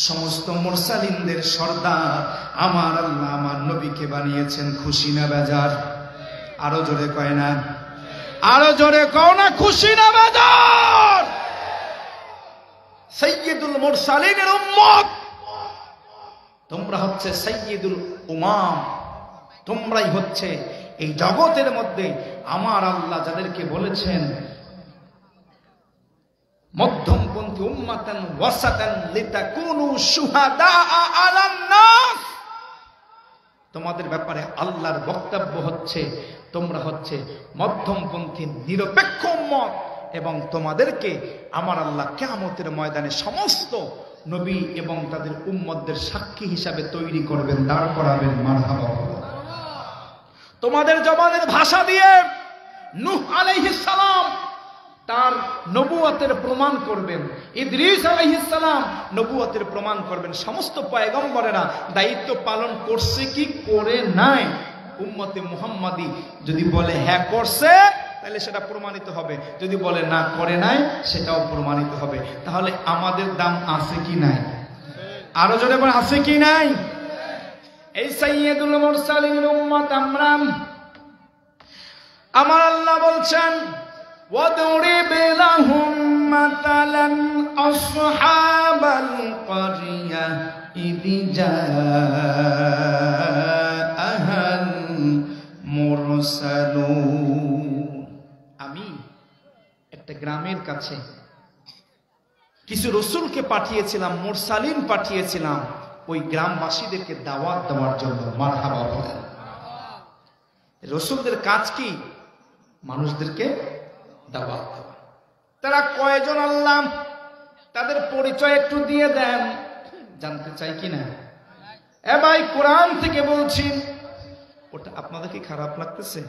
সমস্ত মুরসালিনদের সর্দার আমার আল্লাহ আমার নবীকে বানিয়েছেন, খুশি না বেজার? আরো জোরে কয় না, আরো জোরে কও না, খুশি না বেজার? সাইয়্যিদুল মুরসালিনের উম্মত তোমরা, হচ্ছে সাইয়্যিদুল উমাম, তোমরাই হচ্ছে এই জগতের মধ্যে আমার আল্লাহ যাদেরকে বলেছেন মধ্যমপন্থী উম্মাতান ওয়াসাতান লিতাকুনু শুহাদা আলান নাস। তোমাদের ব্যাপারে আল্লাহর বক্তব্য হচ্ছে তোমরা হচ্ছে মধ্যমপন্থী নিরপেক্ষ উম্মত, এবং তোমাদেরকে আমার আল্লাহ কিয়ামতের ময়দানে সমস্ত নবী এবং তাদের উম্মতদের সাক্ষী হিসাবে তৈরি করবেন, দাঁড় করাবেন। মারহাবা। তোমাদের জবানের ভাষা দিয়ে নূহ আলাইহিস সালাম তার নবুয়তের প্রমাণ করবেন। ইদ্রিস আলাইহিস সালাম নবুয়তের প্রমাণ করবেন। সমস্ত পয়গম্বরেরা দায়িত্ব পালন করছে কি করে নাই? উম্মতে মুহাম্মাদি যদি বলে হ্যাঁ করছে তাহলে সেটা প্রমাণিত হবে, যদি বলে না করে নাই সেটাও প্রমাণিত হবে। তাহলে আমাদের দাম আছে কি নাই? আরো জোরে বলে আছে কি নাই? এই সাইয়্যিদুল মুরসালিনের উম্মত আমরা। আমার আল্লাহ বলছেন وَاضْرِبْ لَهُم مَّثَلًا أَصْحَابَ الْقَرْيَةِ إِذْ جَاءَهَا الْمُرْسَلُونَ। আমি একটা গ্রামের কাছে কিছু রাসূলকে পাঠিয়েছিলাম, মুরসালিন পাঠিয়েছিলাম ওই গ্রামবাসীদেরকে দাওয়াত দেওয়ার জন্য। মারহাবা বলেন। রাসূলদের কাজ কি? মানুষদেরকে দাওয়াত দেওয়া। তারা কয়জন আল্লাহ তাদের পরিচয় একটু দিয়ে দেন, জানতে চাই কিনা? এ ভাই, কোরআন থেকে বলছি। ওটা আপনাদের কি খারাপ লাগতেছে?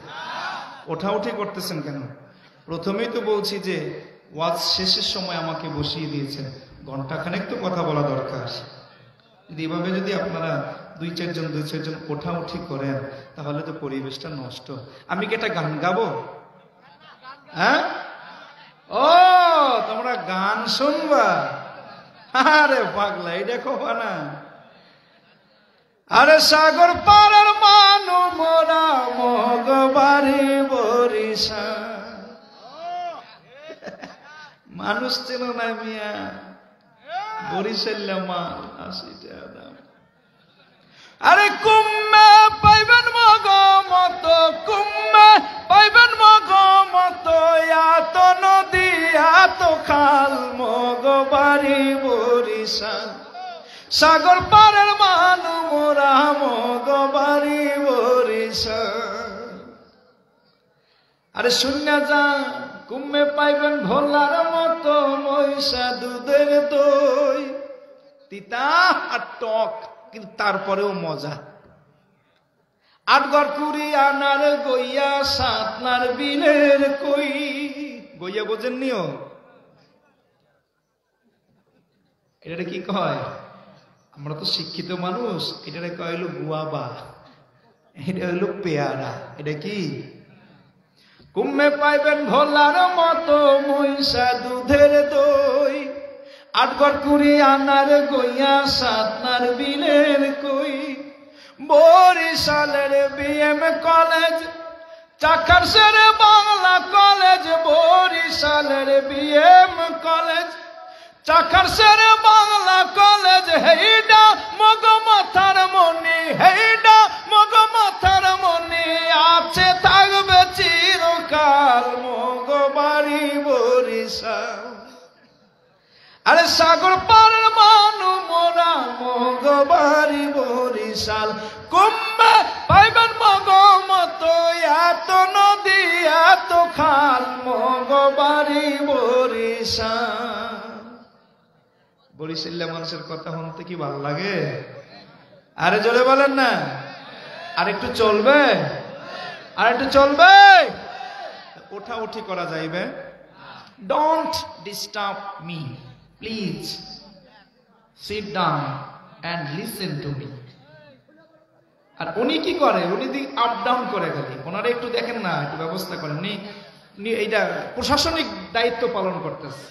ওঠাউঠি করতেছেন কেন? প্রথমেই তো বলছি যে ওয়াজ শেষের সময় আমাকে বসিয়ে দিয়েছেন, ঘন্টাখানেক তো কথা বলা দরকার। যদি এভাবে যদি আপনারা দুই চারজন ওঠাউঠি করেন তাহলে তো পরিবেশটা নষ্ট। আমি কি একটা গান গাবো? হ্যাঁ, ও তোমরা গান শুনবা? আরে পাগলা, এটা কবা না। আরে সাগর পাড়ার মানু মোরা মগবাড়ি বরিশাল। মানুষ চেন না মিয়া? বরিশাল মাল 80 টাকা দাম। আরে কুম্মে পাইবেন মগ মত, কুম্মে পাইবেন মগ মত, এত নদী এত খাল মগবাড়ি বরিশাল। সাগর পাড়ের মানু মোরা মগবাড়ি বরিশাল। আরে শূন্য যা, কুম্মে পাইবেন ভোলার মতো মহিষা দুধের দই। তিতা আর টক, কিন্তু তারপরেও মজা। আটগড় কুড়ি আনার গইয়া, সাতনার বিলের কই। গইয়া বোঝেননিও? এটা কি কয়? আমরা তো শিক্ষিত মানুষ, এটা কয় হলো গুয়াবা, এটা হলো পেয়ারা। এটা কি? কুম্মে পাইবেন ভোলার মতো মহিষা দুধের দই। আটগড় কুড়ি আনার গইয়া, সাতনার বিলের কই। বরিশালের বিএম কলেজ, চাকারসের বাংলা কলেজ। বরিশালের বিএম কলেজ, চাকারসের বাংলা কলেজ। হেইডা মগ মাথার মনি, হেইডা মগ মাথার মনি। আছে থাকবে চিরকাল মগবাড়ি বরিশাল। আরে সাগর পাড়ের মানু মোরা মগবাড়ি বরিশাল। কুম্ভে পাইবেন মগ মত, এত নদী এত খাল মগবাড়ি বরিশাল। বরিশাল্লা মানুষের কথা শুনতে কি ভালো লাগে? আরে জোরে বলেন না। আর একটু চলবে, আর একটু চলবে। ওঠা উঠি করা যাইবে। Don't disturb me, please sit down and listen to me. আর উনি কি করে? উনি আপ ডাউন করে গেলে ওনারা একটু দেখেন না, একটু ব্যবস্থা করেন। উনি এইটা প্রশাসনিক দায়িত্ব পালন করতেছে।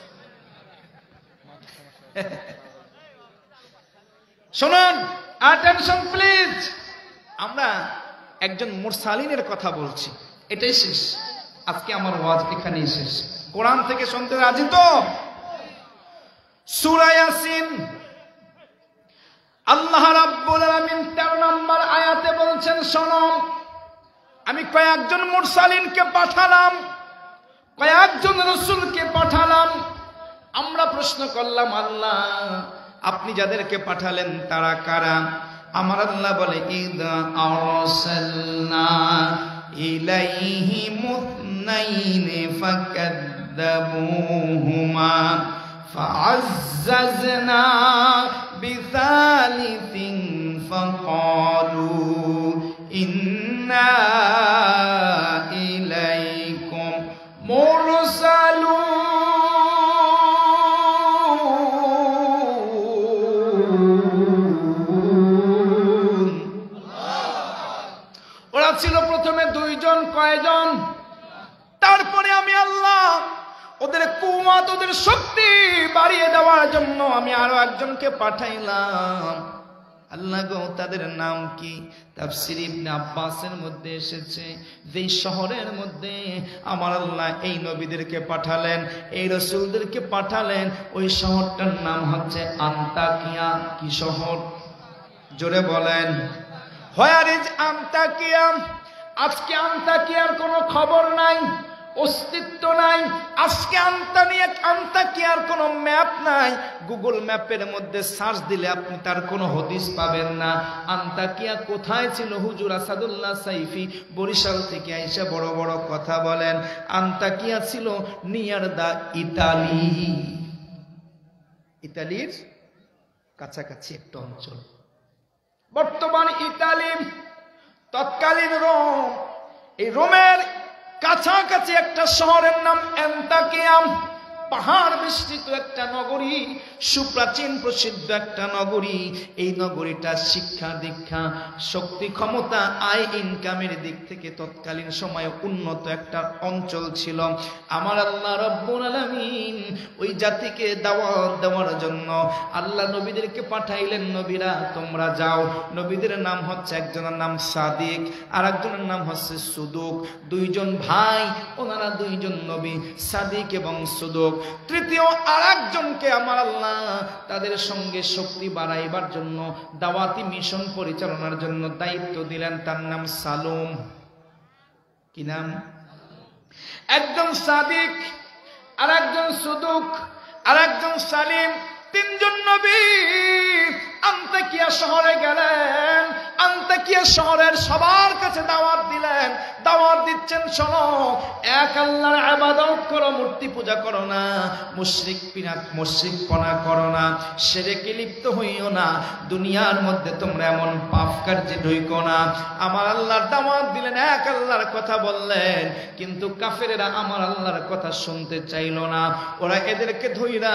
শুনুন, অ্যাটেনশন প্লিজ। আমরা একজন মুরসালিনের কথা বলছি, এটাই শেষ। আজকে আমার ওয়াজ এখানেই শেষ। কোরআন থেকে শুনতে রাজি তো? সূরা ইয়াসিন আল্লাহ রাব্বুল আলামিন 13 নম্বর আয়াতে বলছেন, শোনো আমি কয়েকজন মুরসালিনকে পাঠালাম, কয়েকজন রাসূলকে পাঠালাম। আমরা প্রশ্ন করলাম, আল্লাহ আপনি যাদেরকে পাঠালেন তারা কারা? আমার আল্লাহ বলে, ইদা আরসালনা ইলাইহিম ইসনাইন ফাকাদ্দাবুহুমা ফাআজ্জাজনা বিসালিসিন ফাকালু ইন্না ইলাইকুম মুরসালুন। প্রথমে দুইজন, কয়জন? তারপরে আমি আল্লাহ ওদের কুওয়াত, ওদের শক্তি বাড়িয়ে দেওয়ার জন্য আমি আরো একজনকে পাঠাইলাম। আল্লাহ গো, তাদের নাম কি? তাফসীর ইবনে আব্বাসের মধ্যে এসেছে, যেই শহরের মধ্যে আমার আল্লাহ এই নবীদেরকে পাঠালেন, এই রাসূলদেরকে পাঠালেন, ওই শহরটার নাম হচ্ছে আন্তাকিয়া। কি শহর? জোরে বলেন। Where is Antakya? আজকে আন্তাকিয়ার কোনো খবর নাই, অস্তিত্ব নাই। আজকে আন্তাকিয়ার কোনো ম্যাপ নাই। গুগল ম্যাপের মধ্যে সার্চ দিলে আপনি তার কোনো হদিস পাবেন না। আন্তাকিয়া কোথায় ছিল? হুজুর আসাদুল্লাহ সাইফি বরিশাল থেকে আইসা বড় বড় কথা বলেন। আন্তাকিয়া ছিল নিয়ার দা ইতালি, ইতালির কাছাকাছি একটা অঞ্চল। বর্তমান ইতালি, তৎকালীন রোম, এই রোমের কাছাকাছি একটা শহরের নাম আন্তাকিয়া। পাহাড় বিস্তৃত একটা নগরী, সুপ্রাচীন প্রসিদ্ধ একটা নগরী। এই নগরীটা শিক্ষা দীক্ষা, শক্তি ক্ষমতা, আয় ইনকামের দিক থেকে তৎকালীন সময়ে উন্নত একটা অঞ্চল ছিল। আমার আল্লাহ রাব্বুল আলামিন ওই জাতিকে দাওয়াত দেওয়ার জন্য আল্লাহ নবীদেরকে পাঠাইলেন। নবীরা তোমরা যাও। নবীদের নাম হচ্ছে, একজনের নাম সাদিক আর একজনের নাম হচ্ছে সুদুক। দুইজন ভাই, ওনারা দুইজন নবী, সাদিক এবং সুদুক। তৃতীয় আর একজনকে আমার আল্লাহ তাদের সঙ্গে শক্তি বাড়াইবার জন্য, দাওয়াতি মিশন পরিচালনার জন্য দায়িত্ব দিলেন। তার নাম সালুম। কি নাম? একজন সাদিক, আর একজন সুদুক, আর একজন সালিম। তিনজন নবী আন্তাকিয়া শহরে গেলেন। আন্তাকিয়া শহরের সবার কাছে দাওয়াত দিলেন। দাওয়াত দিচ্ছেন, শোনো, এক আল্লাহর ইবাদত করো, মূর্তি পূজা করো না, মুশরিকপনা করো না, শিরকে লিপ্ত হইও না, দুনিয়ার মধ্যে তোমরা এমন পাপ কার্যে ঢুইকো না। আমার আল্লাহর দাওয়াত দিলেন, এক আল্লাহর কথা বললেন, কিন্তু কাফেরেরা আমার আল্লাহর কথা শুনতে চাইল না। ওরা এদেরকে ধইরা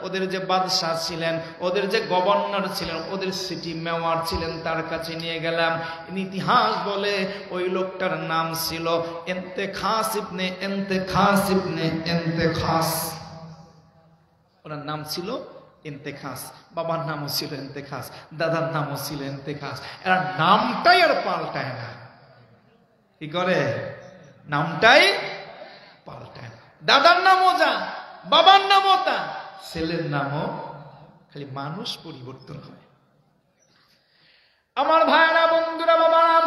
ওদের যে বাদশা ছিলেন, ওদের যে গভর্নর ছিলেন, ওদের সিটি মেয়র ছিলেন, তার কাছে নিয়ে গেলাম। ইতিহাস বলে ওই লোকটার নাম ছিল ইন্তেখাস ইবনে ইন্তেখাস ইবনে ইন্তেখাস। ওনার নাম ছিল ইন্তেখাস, বাবার নামও ছিল ইন্তেখাস, দাদার নামও ছিল ইন্তেখাস। এরা নামটাই আর পাল্টায় না। কি করে? নামটাই পাল্টায় না। দাদার নামও যা, বাবার নামও তা, ছেলের নামও, খালি মানুষ পরিবর্তন হয়। আমার ভাইরা, বন্ধুরা, বাবারা,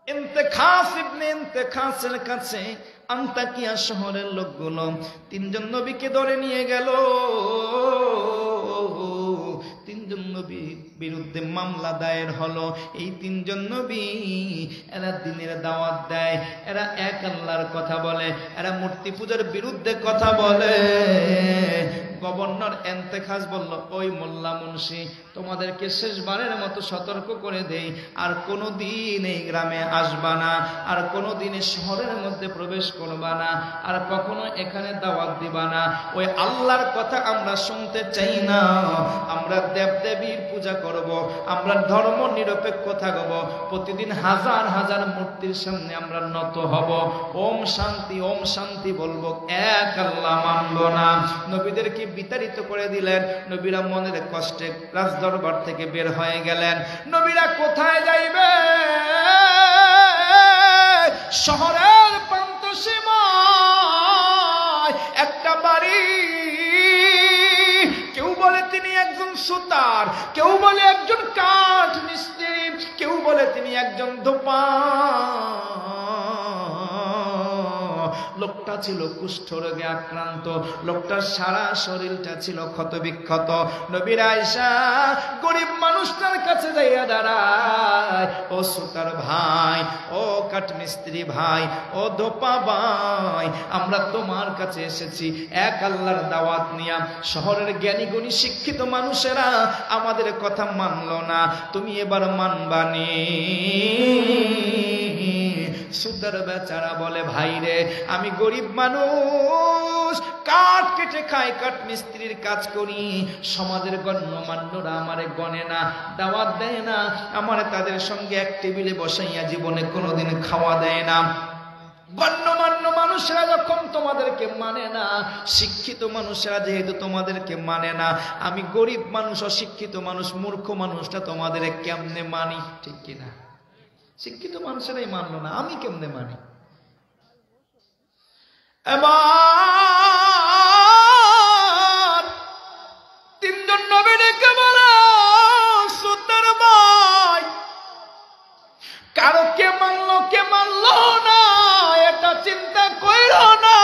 ইন্তেখাস ইবনে ইন্তেখাসের কাছে আন্তাকিয়া শহরের লোকগুলো তিনজন নবীকে ধরে নিয়ে গেল। তিনজন নবীর বিরুদ্ধে মামলা দায়ের হলো। এই তিনজন নবী এরা দিনের দাওয়াত দেয়, এরা এক আল্লাহর কথা বলে, এরা মূর্তি পূজার বিরুদ্ধে কথা বলে। গভর্নর ইন্তেখাস বলল, ওই মোল্লা মুন্সি, তোমাদেরকে শেষবারের মতো সতর্ক করে দেই, আর কোনোদিন এই গ্রামে আসবা না, আর কোনোদিন শহরের মধ্যে প্রবেশ করবা না, আর কখনো এখানে দাওয়াত দিবা না। ওই আল্লাহর কথা আমরা শুনতে চাই না। আমরা দেবদেবীর পূজা করব, আমরা ধর্ম নিরপেক্ষ থাকব, প্রতিদিন হাজার হাজার মূর্তির সামনে আমরা নত হব, ওম শান্তি বলবো, এক আল্লাহ মানব না। নবীদেরকে বিতাড়িত করে দিলেন। নবীরা মনের কষ্টে রাজদরবার থেকে বের হয়ে গেলেন। নবীরা কোথায় যাইবে? শহরের প্রান্ত সীমায় একটা বাড়ি। কেউ বলে তিনি একজন সুতার, কেউ বলে একজন কাঠ মিস্ত্রি, কেউ বলে তিনি একজন ধোপা। লোকটা ছিল কুষ্ঠরোগে আক্রান্ত, লোকটার সারা শরীরটা ছিল ক্ষতবিক্ষত। নবীর আয়েশা গরিব মানুষটার কাছে যাইয়া দাঁড়ায়, ও সুতার ভাই, ও কাঠমিস্ত্রি ভাই, ও ধোপা ভাই, আমরা তোমার কাছে এসেছি এক আল্লাহর দাওয়াত নিয়া। শহরের জ্ঞানী গুণী শিক্ষিত মানুষেরা আমাদের কথা মানলো না, তুমি এবার মানবানি। সুতার বেচারা বলে, ভাই রে আমি গরিব মানুষ, কাঠ কেটে খাই, কাঠ মিস্ত্রির কাজ করি, সমাজের গণ্যমান্যরা আমারে গণে না, দাওয়াত দেয় না, আমারে তাদের সঙ্গে এক টেবিলে বসাইয়া জীবনে কোনোদিন খাওয়া দেয় না। গণ্যমান্য মানুষেরা যখন তোমাদেরকে মানে না, শিক্ষিত মানুষেরা যেহেতু তোমাদেরকে মানে না, আমি গরিব মানুষ, অশিক্ষিত মানুষ, মূর্খ মানুষটা তোমাদের কেমনে মানি? ঠিক কিনা? শিক্ষিত মানুষেরাই মানলো না, আমি কেমনে মানি? এবার তিনজন নবী ডেকে বলে, সুতার ভাই, কারো কে মানলো কে মানলো না এটা চিন্তা কইরো না,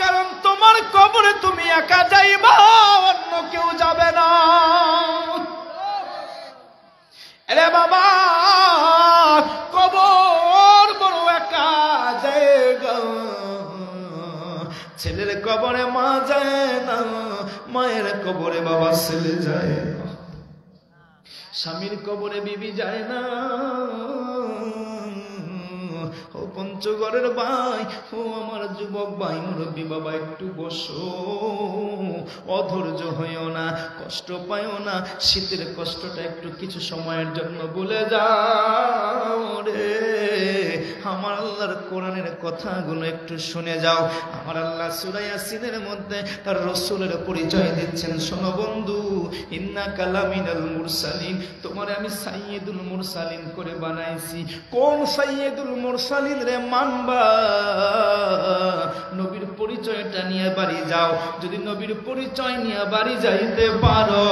কারণ তোমার কবরে তুমি একা যাইবা, অন্য কেউ যাবে না। আরে বাবা, কবর বড় একা জায়গা, ছেলের কবরে মা যায় না, মায়ের কবরে বাবা ছেলে যায় না, স্বামীর কবরে বিবি যায় না। ও পঞ্চগড়ের ভাই, ও আমার যুবক ভাই, মুরব্বী বাবা, একটু বসো, অধৈর্য হইও না, কষ্ট পাইও না, শীতের কষ্টটা একটু কিছু সময়ের জন্য ভুলে যাও রে। আমার আল্লাহর কোরআনের কথাগুলো একটু শুনে যাও। আমার আল্লাহ সূরা ইয়াসিনের মধ্যে তার রাসূলের পরিচয় দিচ্ছেন, শোনো বন্ধু, ইন্নাকা লামিনাল মুরসালিন, তোমারে আমি সাইয়্যিদুল মুরসালিন করে বানাইছি। কোন সাইয়্যিদুল মুরসালিন রে মানবা? নবীর পরিচয়টা নিয়ে বাড়ি যাও। যদি নবীর পরিচয় নিয়ে বাড়ি যাইতে পারো,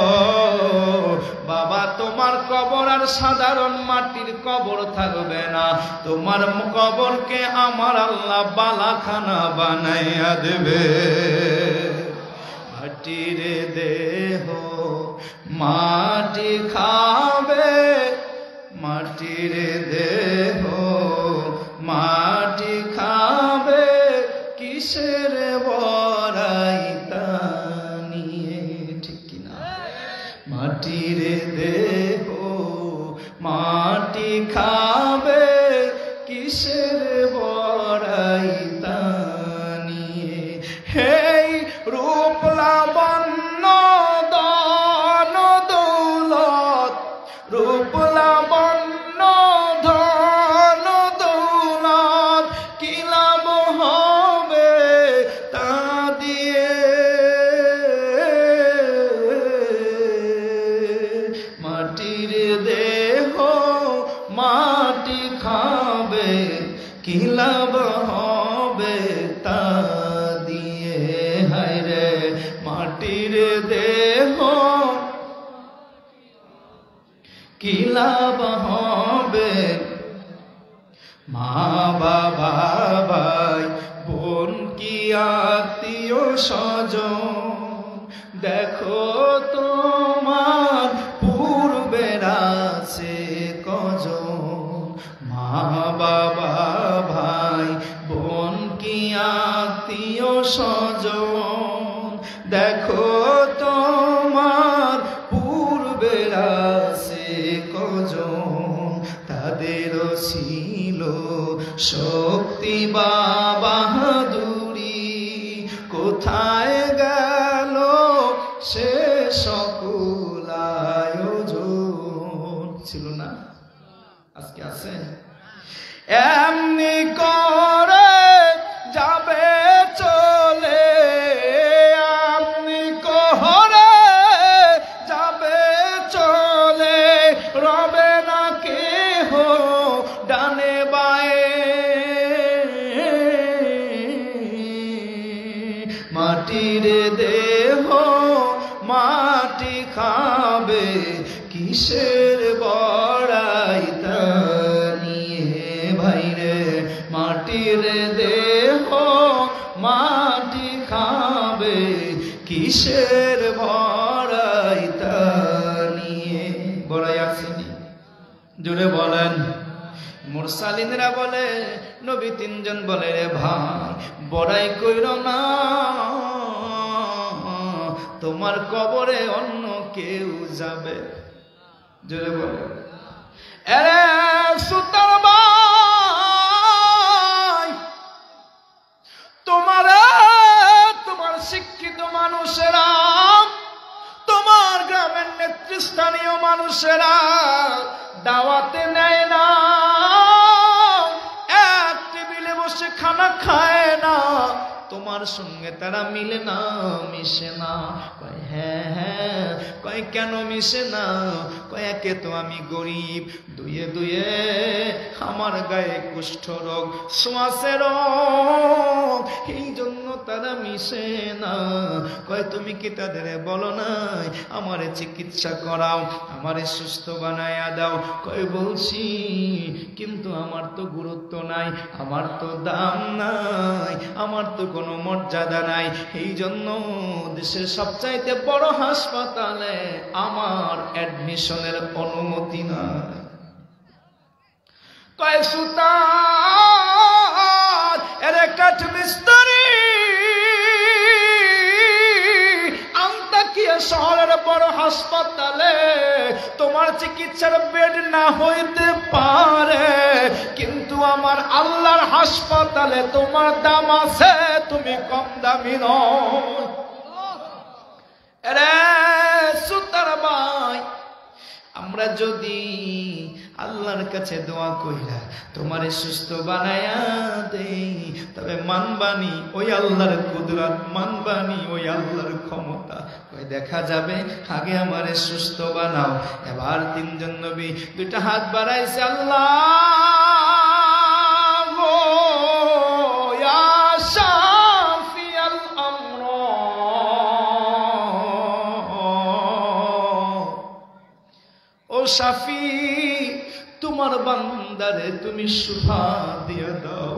বাবা তোমার কবর আর সাধারণ মাটির কবর থাকবে না, তোমার কবরকে আমার আল্লাহ বালাখানা বানাইয়া দেবে। মাটির দেহ মাটি খাবে, মাটির দেহ মাটি খাবে, কিসের বড়াইতা নিয়ে? ঠিক কিনা? মাটির দেহ মাটি খাবে, কিসের বড়াইতা নিয়ে? হেই রূপ লাবণ্য ধন দৌলত, রূপ লাবণ্য ধন দৌলত, কি লাভ হবে তা দিয়ে? মাটির দেহ মাটি খাবে, কি লাভ হবে তা দিয়ে? হায় রে মাটির দেহ কি লাভ হবে? মা বাবা ভাই বোন কি আত্মীয় স্বজন, দেখো তোমার পূর্বের আছে কজন। মা বাবা ভাই বোন কি আত্মীয় স্বজন, দেখো তোমার পূর্বের আছে কজন। তাদেরও ছিল শক্তি বা বাহাদুরি, কোথায় গেল সে সকল আয়োজন? ছিল না? আজকে আছে? এমনি করে যাবে চলে, এমনি করে যাবে চলে, রবে না কেহ ডানে বায়ে। মাটির দেহ মাটি খাবে, কিসের বড়াইতা নিয়ে? ভাইরে মাটির দেহ মাটি খাবে, কিসের বড়াইতা নিয়ে? বড়াই আসেনি? জোরে বলেন। মুরসালিনরা বলে, নবী তিনজন বলে, রে ভাই বড়াই কইরো না, তোমার কবরে অন্য কেউ যাবে। জোরে বলে। আরে সুতার ভাই, তোমার সঙ্গে তারা মিলে না, মিশে না। কয় হ্যাঁ হ্যাঁ। কয় কেন মিশে না? কয় একে তো আমি গরিব, দুয়ে দুয়ে আমার গায়ে কুষ্ঠ রোগ, শ্বাসে রোগ, এই জন্য তারা মিশে না। কয় তুমি কি তাদের বলো নাই আমারে চিকিৎসা করাও, আমারে সুস্থ বানায়া দাও? কয় বলছি, কিন্তু আমার তো গুরুত্ব নাই, আমার তো দাম নাই, আমার তো কোনো মর্যাদা নাই, এই জন্য দেশের সবচাইতে বড় হাসপাতালে আমার অ্যাডমিশনের অনুমতি নাই। কয় সুতার এর কাঠ মিস্ত্রি আন্তাকিয়া শহরের বড় হাসপাতালে তোমার চিকিৎসার বেড না হইতে পারে, কিন্তু আমার আল্লাহর হাসপাতালে তোমার দাম আছে, তুমি কম দামি নও। রে সুতার ভাই, আমরা যদি আল্লাহর কাছে দোয়া কইরা তোমারে সুস্থ বানায়া দেই, তবে মানবানি ওই আল্লাহর কুদরত, মানবানি ওই আল্লাহর ক্ষমতা। কই দেখা যাবে আগে আমারে সুস্থ বানাও। এবার তিনজন নবী দুইটা হাত বাড়াইছে, আল্লাহ ইয়া শাফিয়াল আমর, ও শাফি তোমার বান্দারে তুমি সুফা দিয়ে দাও।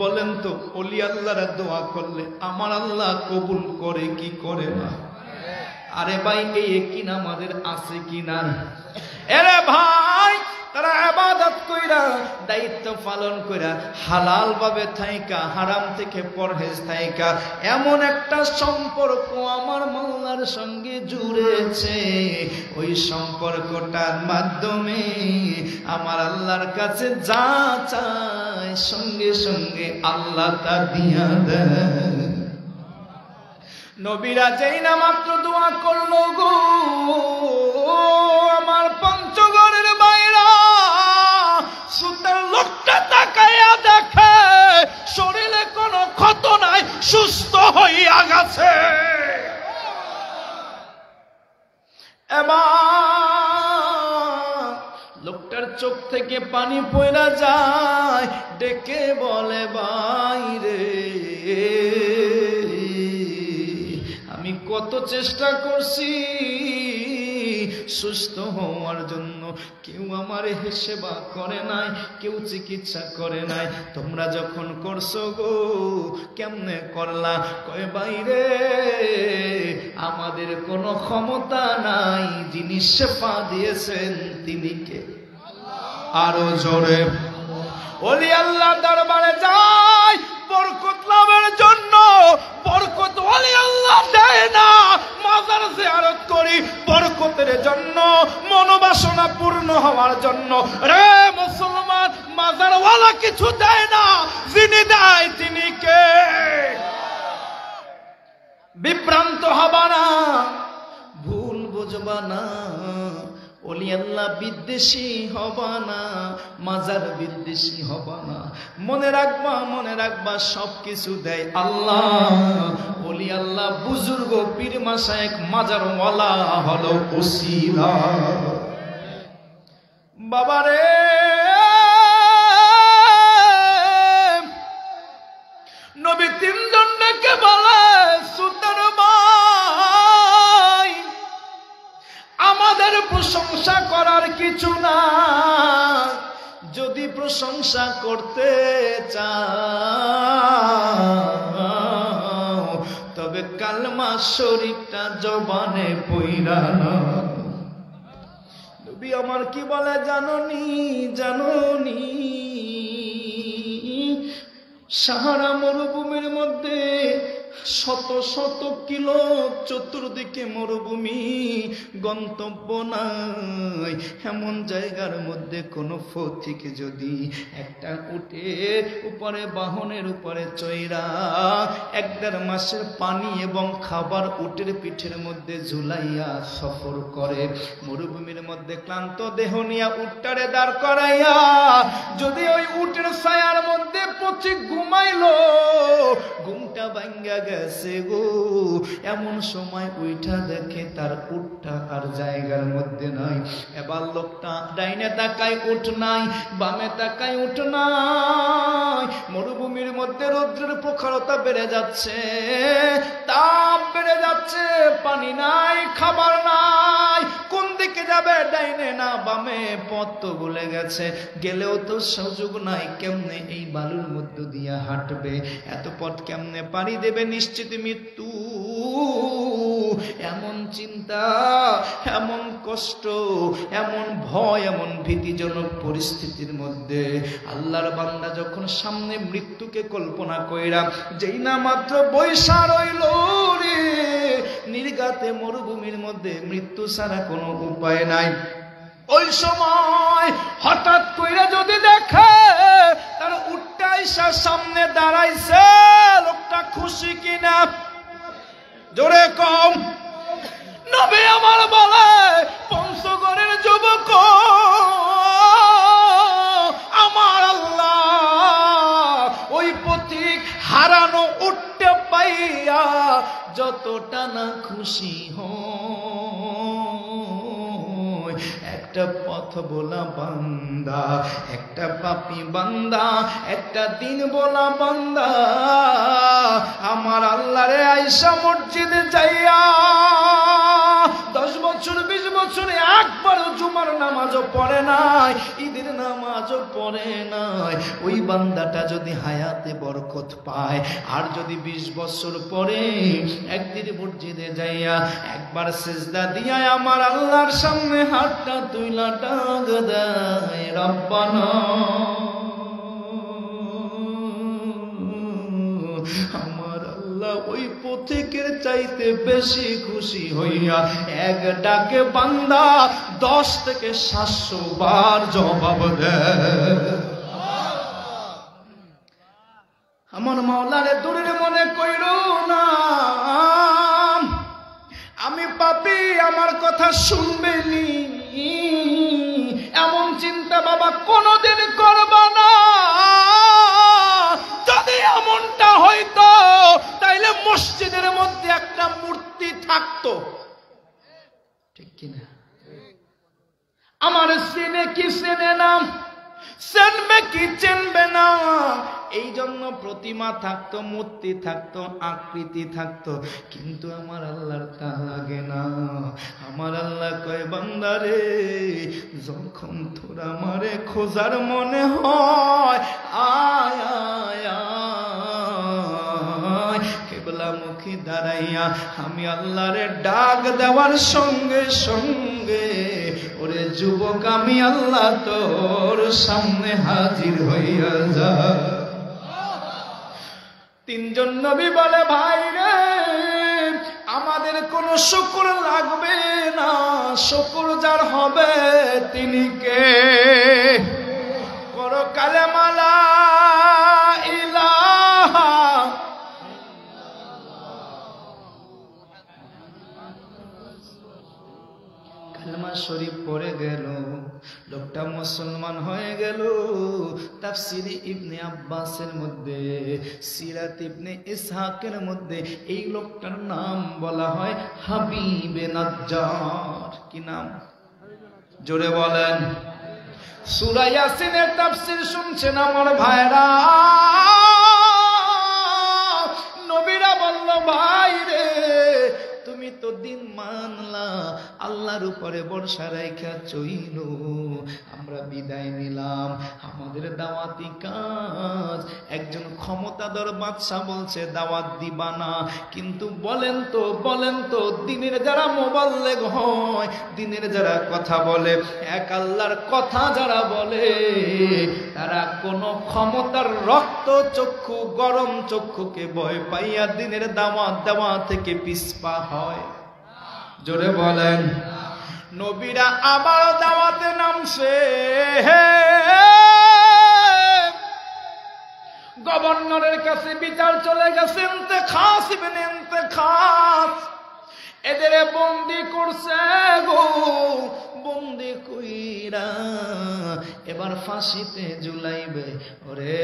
বলেন তো ওলি আল্লাহরা দোয়া করলে আমার আল্লাহ কবুল করে কি করে না? আরে ভাই এই কি নামাজের আছে কি না? এরে ভাই, তারা ইবাদত কইরা দায়িত্ব পালন কইরা হালাল ভাবে থাইকা হারাম থেকে পরহেজ থাইকা এমন একটা সম্পর্ক আমার মাওলার সঙ্গে জুড়েছে, ওই সম্পর্কটার মাধ্যমে আমার আল্লাহর কাছে যা চায় সঙ্গে সঙ্গে আল্লাহ তা দিয়া দেয়। নবীরা যেই না মাত্র দোয়া করলো গো, আমার পঞ্চগড়ের বাইরা সুতার লোকটা তাকাইয়া দেখে শরীরে কোনো ক্ষত নাই, সুস্থ হইয়া গেছে। এবার লোকটার চোখ থেকে পানি পড়া যায়, ডেকে বলে বাইরে আমি কত চেষ্টা করছি সুস্থ হওয়ার জন্য, কেউ আমারে সেবা করে নাই, কেউ চিকিৎসা করে নাই, তোমরা যখন করছো গো কেমনে করলা? কয় বাইরে আমাদের কোনো ক্ষমতা নাই, যিনি শেফা দিয়েছেন তিনি কে? আরো জোরে ওলি আল্লাহ দরবারে যায় বরকত লাভের জন্য। বরকত ওলি আল্লাহ দেয় না, মাজার জিয়ারত করি বরকতের জন্য, মনোবাসনা পূর্ণ হওয়ার জন্য। রে মুসলমান, মাজারওয়ালা কিছু দেয় না, যিনি দেয় তিনি কে? বিভ্রান্ত হবা না, ভুল বুঝবা না, ওলি আল্লাহ বিদ্বেষী হবা না, মাজার বিদ্বেষী হবা না। মনে রাখবা সবকিছু দেয় আল্লাহ। ওলি আল্লাহ বুজুর্গ পীর মাশায়েখ মাজারওয়ালা হলো ওসিলা। বাবারে নবী তিনজন ডেকে বলে, সুতার ভাই আমাদের প্রশংসা করার কিছু না, যদি প্রশংসা করতে চাও তবে কালমা শরীফটা জবানে পইরা না। নবী আমার কি বলে জাননি সাহারা মরুভূমির মধ্যে শত শত কিলো চতুর্দিকে মরুভূমি, গন্তব্য নাই, এমন জায়গার মধ্যে কোনো পথিক যদি একটা উটের উপরে বাহনের উপরে চৈরা 1-1.5 মাসের পানি এবং খাবার উটের পিঠের মধ্যে ঝুলাইয়া সফর করে, মরুভূমির মধ্যে ক্লান্ত দেহ নিয়া উটটারে দাঁড় করাইয়া যদি ওই উটের ছায়ার মধ্যে পথিক ঘুমাইলো, ঘুমটা ভাঙ্গা কইরা গেছে গো। এমন সময় উইঠা দেখে তার উটটা আর জায়গার মধ্যে নাই। এবার লোকটা ডাইনে তাকায় উঠ নাই, বামে তাকায় উঠ নাই। মরুভূমির মধ্যে রৌদ্রের প্রখরতা বেড়ে যাচ্ছে, তাপ বেড়ে যাচ্ছে, পানি নাই, খাবার নাই, কোন দিকে যাবে, ডাইনে না বামে, পথ তো ভুলে গেছে, গেলেও তো সুযোগ নাই, কেমনে এই বালুর মধ্য দিয়া হাঁটবে, এত পথ কেমনে পাড়ি দেবে, নিশ্চিত মৃত্যু। এমন চিন্তা, এমন কষ্ট, এমন ভয়, এমন ভীতিজনক পরিস্থিতির মধ্যে আল্লাহর বান্দা যখন সামনে মৃত্যুকে কল্পনা কইরা যেই না মাত্র বৈশা রইল রে, নির্গাতে মরুভূমির মধ্যে মৃত্যু ছাড়া কোনো উপায় নাই। ওই সময় হঠাৎ কইরা যদি দেখে তার উটটা এসে সামনে দাঁড়াইছে, লোকটা খুশি কিনা জোরে কম। নবী আমার বলে, পঞ্চগড়ের যুবক, আমার আল্লাহ ওই পথিক হারানো উটটা পাইয়া যতটা না খুশি হয়, একটা পথ বলা বান্দা, একটা পাপী বান্দা, একটা দিন বলা বান্দা আমার আল্লাহরে আয়েশা মসজিদে যাইয়া 10 বছর 20 বছরে একবার জুমার নামাজও পড়ে নাই, ঈদের নামাজও পড়ে নাই, ওই বান্দাটা যদি হায়াতে বরকত পায়, আর যদি 20 বছর পরে একদিন মসজিদে যাইয়া একবার সিজদা দিয়া আমার আল্লাহর সামনে হাতটা তুইলা ডাক দেয়, রব্বানা, আমার আল্লাহ ওই পথিকের চাইতে বেশি খুশি হইয়া এক ডাকে বান্দা 10 থেকে 700 বার জবাব দেয়। আমার মাওলারে দূরের মনে কইরো না, আমি পাপী, আমার কথা শুনবেনি, এমন চিন্তা বাবা কোনদিন করবা না। যদি এমনটা হইতো তাইলে মসজিদের মধ্যে একটা মূর্তি থাকতো, ঠিক কিনা? আমার চেনে কি চেনে না, চেনবে কি চেনবে না, এই জন্য প্রতিমা থাকতো, মূর্তি থাকতো, আকৃতি থাকতো, কিন্তু আমার আল্লাহর তা লাগে না। আমার আল্লাহ কয়, বান্দারে, যখন তোর আমারে খোঁজার মনে হয়, আয় আয় আয়, কেবলামুখী দাঁড়াইয়া আমি আল্লাহরে ডাক দেওয়ার সঙ্গে সঙ্গে, ওরে যুবক, আমি আল্লাহ তোর সামনে হাজির হইয়া যা। 3 জন নবী বলে, ভাই রে, আমাদের কোনো শুকর লাগবে না, শুকর যার হবে তিনি কে? করো কালেমা লা ইলাহা, কালেমা শরীফ পড়ে গেল, লোকটা মুসলমান হয়ে গেল। তাফসীর ইবনে আব্বাসের মধ্যে, সিরাত ইবনে ইসহাকের মধ্যে এই লোকটার নাম বলা হয় হাবিবে নাজ্জার। কি নাম? জোরে বলেন। সূরা ইয়াসিনের তাফসীর শুনছেন আমার ভাইরা? নবীরা বলল, ভাই রে, তুমি তো দিন মানলা, আল্লাহর উপরে ভরসা রাইখা চইল, আমরা বিদায় নিলাম, আমাদের দাওয়াতি কাজ, একজন ক্ষমতাধর বাদশা বলছে দাওয়াত দিবা না, কিন্তু বলেন তো দিনের যারা মুবাল্লিগ হয়, দিনের যারা কথা বলে, এক আল্লাহর কথা যারা বলে, তারা কোন ক্ষমতার রক্ত চক্ষু, গরম চক্ষুকে ভয় পাইয়া দিনের দাওয়াত দেওয়া থেকে পিছপা হয়? জোরে বলেন। নবীরা আবার দাওয়াতে নামছে, গভর্নরের কাছে বিচার চলে গেছে, ইন্তেখাস ইবনে ইন্তেখাস এদের বন্দী করছে গো, বন্দী কইরা এবার ফাঁসিতে ঝুলাইবে। ওরে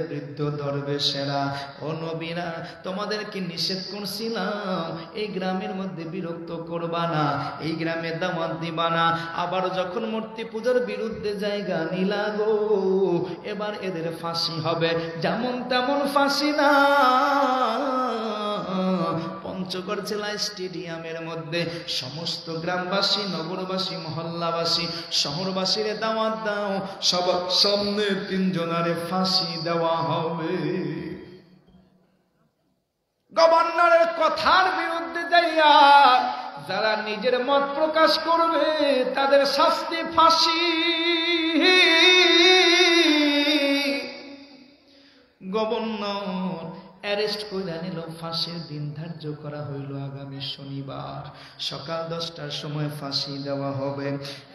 বৃদ্ধ বৃদ্ধ দরবেশেরা, ও নবীরা, তোমাদেরকে নিষেধ করছিলাম এই গ্রামের মধ্যে বিরক্ত করবা না, এই গ্রামে দাওয়াত দিবা না। আবার যখন মূর্তি পূজার বিরুদ্ধে জায়গা নিলা গো, এবার এদের ফাঁসি হবে, যেমন তেমন ফাঁসি না। পঞ্চগড় জেলা স্টেডিয়ামের মধ্যে সমস্ত গ্রামবাসী, নগরবাসী, মহল্লাবাসী, শহরবাসীর দাওয়াত দাও, সবার সামনে 3 জনারে ফাঁসি দেওয়া হবে। গভর্নরের কথার বিরুদ্ধে যাইয়া যারা নিজের মত প্রকাশ করবে তাদের শাস্তি ফাঁসি। গভর্নর অ্যারেস্ট করে নিল, ফাঁসির দিন ধার্য করা হইল আগামী শনিবার সকাল 10টার সময় ফাঁসি দেওয়া হবে।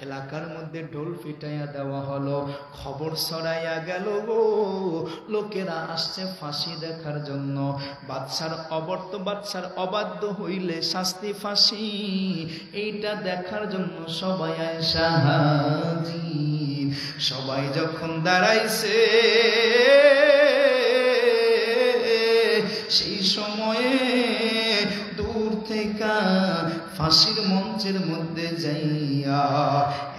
এলাকার মধ্যে ঢোল পিটাইয়া দেওয়া হলো, খবর ছড়াইয়া গেল গো, লোকেরা আসছে ফাঁসি দেখার জন্য। বাদশার অবাধ্য হইলে শাস্তি ফাঁসি, এইটা দেখার জন্য সবাই আয়েশা হাজির। সবাই যখন দাঁড়াইছে সেই সময়ে দূর থেকে ফাঁসির মঞ্চের মধ্যে যাইয়া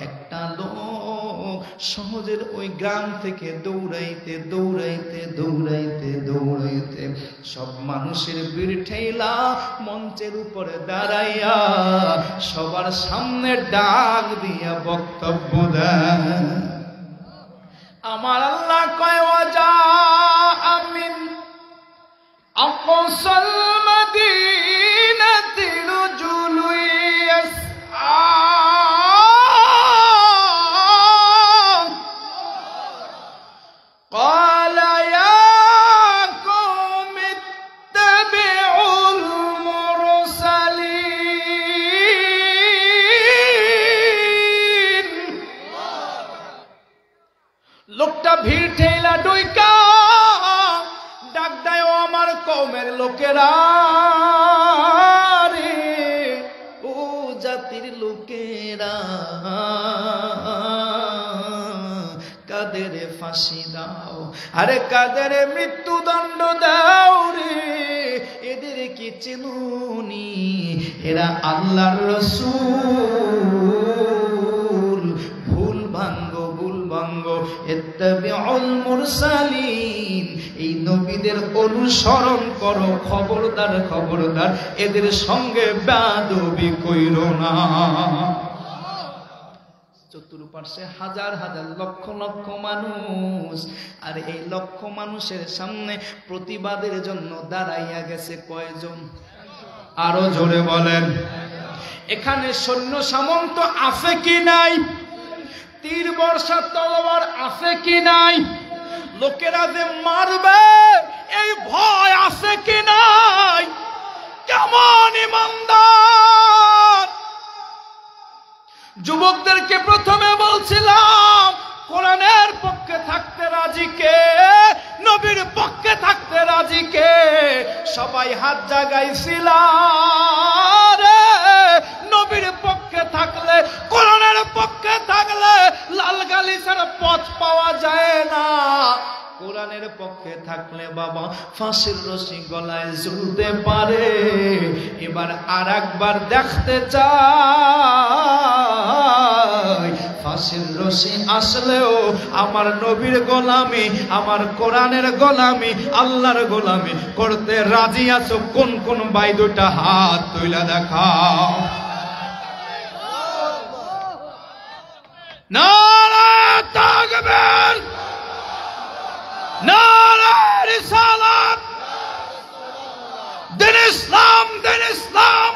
একটা লোক সহজের ওই গ্রাম থেকে দৌড়াইতে দৌড়াইতে দৌড়াইতে দৌড়াইতে সব মানুষের ভিড় ঠেলা মঞ্চের উপরে দাঁড়াইয়া সবার সামনে ডাক দিয়া বক্তব্য দেয়। আমার আল্লাহ কয়, ওয়াজা আমিন أقصى المدينة رجل يسعى قال يا قوم اتبعوا المرسلين। লোকটা ভিড় ঠেলা ডুইকা ডাক দেয়, ও আমার কওমের লোকেরা রে, ও জাতির লোকেরা, কাদের ফাঁসি দাও, আরে কাদের মৃত্যুদণ্ড দাও রে, এদের কি চেনুনি, এরা আল্লাহর রাসূল। ভুল ভাঙ্গ ভুল ভাঙ্গ, ইত্তাবিউল মুরসালিন, এই নবীদের অনুসরণ করো, খবরদার খবরদার এদের সঙ্গে বেয়াদবি কইরো না। চতুর্পার্শ্বে হাজার হাজার লক্ষ লক্ষ মানুষ, আর এই লক্ষ মানুষের সামনে প্রতিবাদের জন্য দাঁড়াইয়া গেছে কয়জন? আরো জোরে বলেন। এখানে সৈন্য সামন্ত আছে কি নাই? তীর বর্ষা তলোয়ার আছে কি নাই? লোকেরা যে মারবে এই ভয় আছে কি নাই? কেমন ইমানদার! যুবকদেরকে প্রথমে বলছিলাম কোরআনের পক্ষে থাকতে রাজি কে, নবীর পক্ষে থাকতে রাজি কে? সবাই হাত জাগাইছিল রে। নবীর পক্ষে থাকলে, কোরআনের পক্ষে থাকলে লাল গালিচার পথ পাওয়া যায় না। কোরআনের পক্ষে থাকলে বাবা ফাঁসির রশি গলায় ঝুলতে পারে। এবার আরেকবার দেখতে চাই ফাঁসির রশি আসলেও আমার নবীর গোলামি, আমার কোরআনের গোলামি, আল্লাহর গোলামি করতে রাজি আছো? কোন কোন ভাই দুইটা হাত তুলে দেখাও। নারায়ে তাকবীর, নারায়ে রিসালাত, দিন ইসলাম, দিন ইসলাম,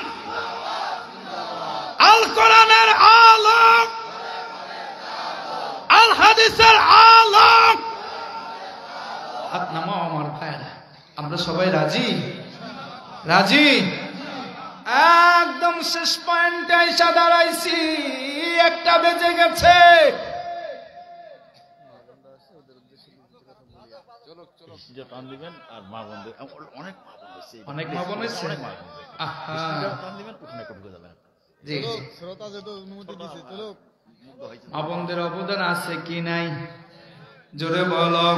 আল কোরআনের আলোক, আল হাদিসের আলোক। হাত নামাও আমার ভাইরা, আমরা সবাই রাজি? রাজি? একদম শেষ পয়েন্টে এসে দাঁড়াইছি, 1টা বেজে গেছে। অনেক মা বোন হয়েছে। মা বোনদের অবদান আছে কি নাই? জোরে বলো।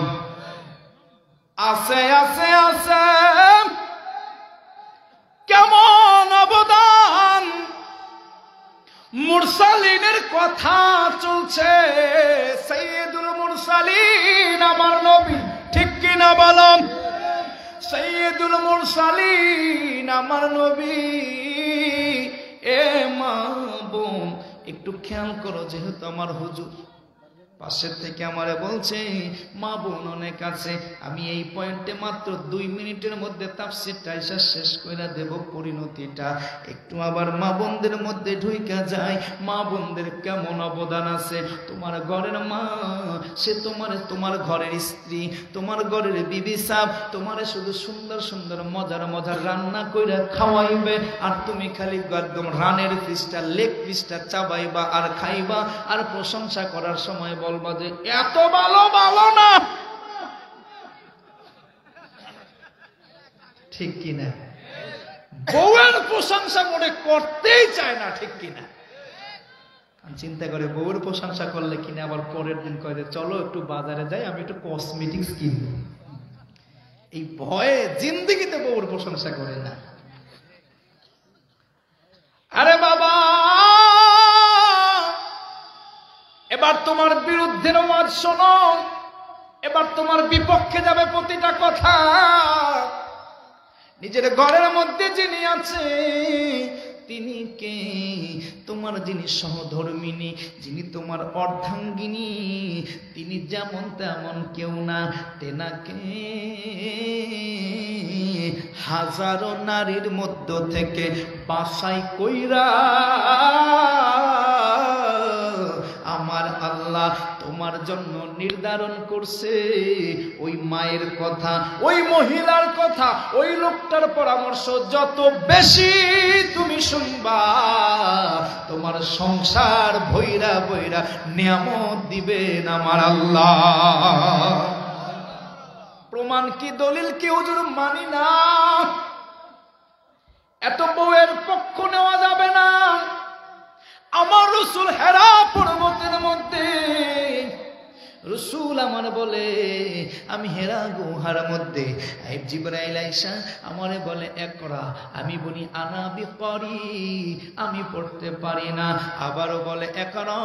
আছে আছে আছে কেমন অবদান, মুরসালিনের কথা চলছে, সাইয়্যিদুল মুরসালিন আমার নবী, ঠিক কিনা বলো? সাইয়্যিদুল মুরসালিন আমার নবী। এ মা বোন একটু খেয়াল করো, যেহেতু আমার হুজুর পাশের থেকে আমারে বলছে মা বোন অনেক আছে, আমি এই পয়েন্টে মাত্র 2 মিনিটের মধ্যে তাফসীরটা এসে শেষ করে দেব। পরিণতিটা একটু আবার মা বোনদের মধ্যে ঢুইকা যায়। মা বোনদের কেমন অবদান আছে। তোমার ঘরের মা, সে তোমার ঘরের স্ত্রী, তোমার ঘরের বিবি সাহেব, তোমারে শুধু সুন্দর সুন্দর মজার মজার রান্না কইরা খাওয়াইবে, আর তুমি খালি একদম রানের পিসটা, লেগ পিসটা চাবাইবা আর খাইবা, আর প্রশংসা করার সময় বলবা যে এত ভালো ভালো না, ঠিক কিনা? বউয়ের প্রশংসা মনে করতেই চায় না, ঠিক কিনা? চিন্তা করে বউয়ের প্রশংসা করলে কিনা আবার পরের দিন কয় যে চলো একটু বাজারে যাই, আমি একটু কসমেটিক্স কিনবো। এই ভয়ে জিন্দেগিতে বউয়ের প্রশংসা করে না। আরে বাবা, এবার তোমার বিরুদ্ধের ওয়াজ শোনো, এবার তোমার বিপক্ষে যাবে প্রতিটা কথা। নিজের ঘরের মধ্যে যিনি আছে তিনি কে? তোমার যিনি সহধর্মিনী, যিনি তোমার অর্ধাঙ্গিনী, তিনি যেমন তেমন কেউ না। তেনাকে হাজারো নারীর মধ্য থেকে বাছাই কইরা আমার আল্লাহ তোমার জন্য নির্ধারণ করছে। ওই মায়ের কথা, ওই মহিলার কথা, ওই লোকটার পরামর্শ যত বেশি তুমি শুনবা, তোমার সংসার ভৈরা ভৈরা নিয়ামত দিবেন আমার আল্লাহ। প্রমাণ কি, দলিল কি? হুজুর মানি না, এত বউয়ের পক্ষ নেওয়া যাবে না। আমার রাসূল হেরা পর্বতের মধ্যে, রাসূল আমার বলে আমি হেরা গুহার মধ্যে, জিবরাইল আইসা আমারে বলে ইকরা, আমি বলি আনা বিকরি, আমি পড়তে পারি না। আবারও বলে ইকরা,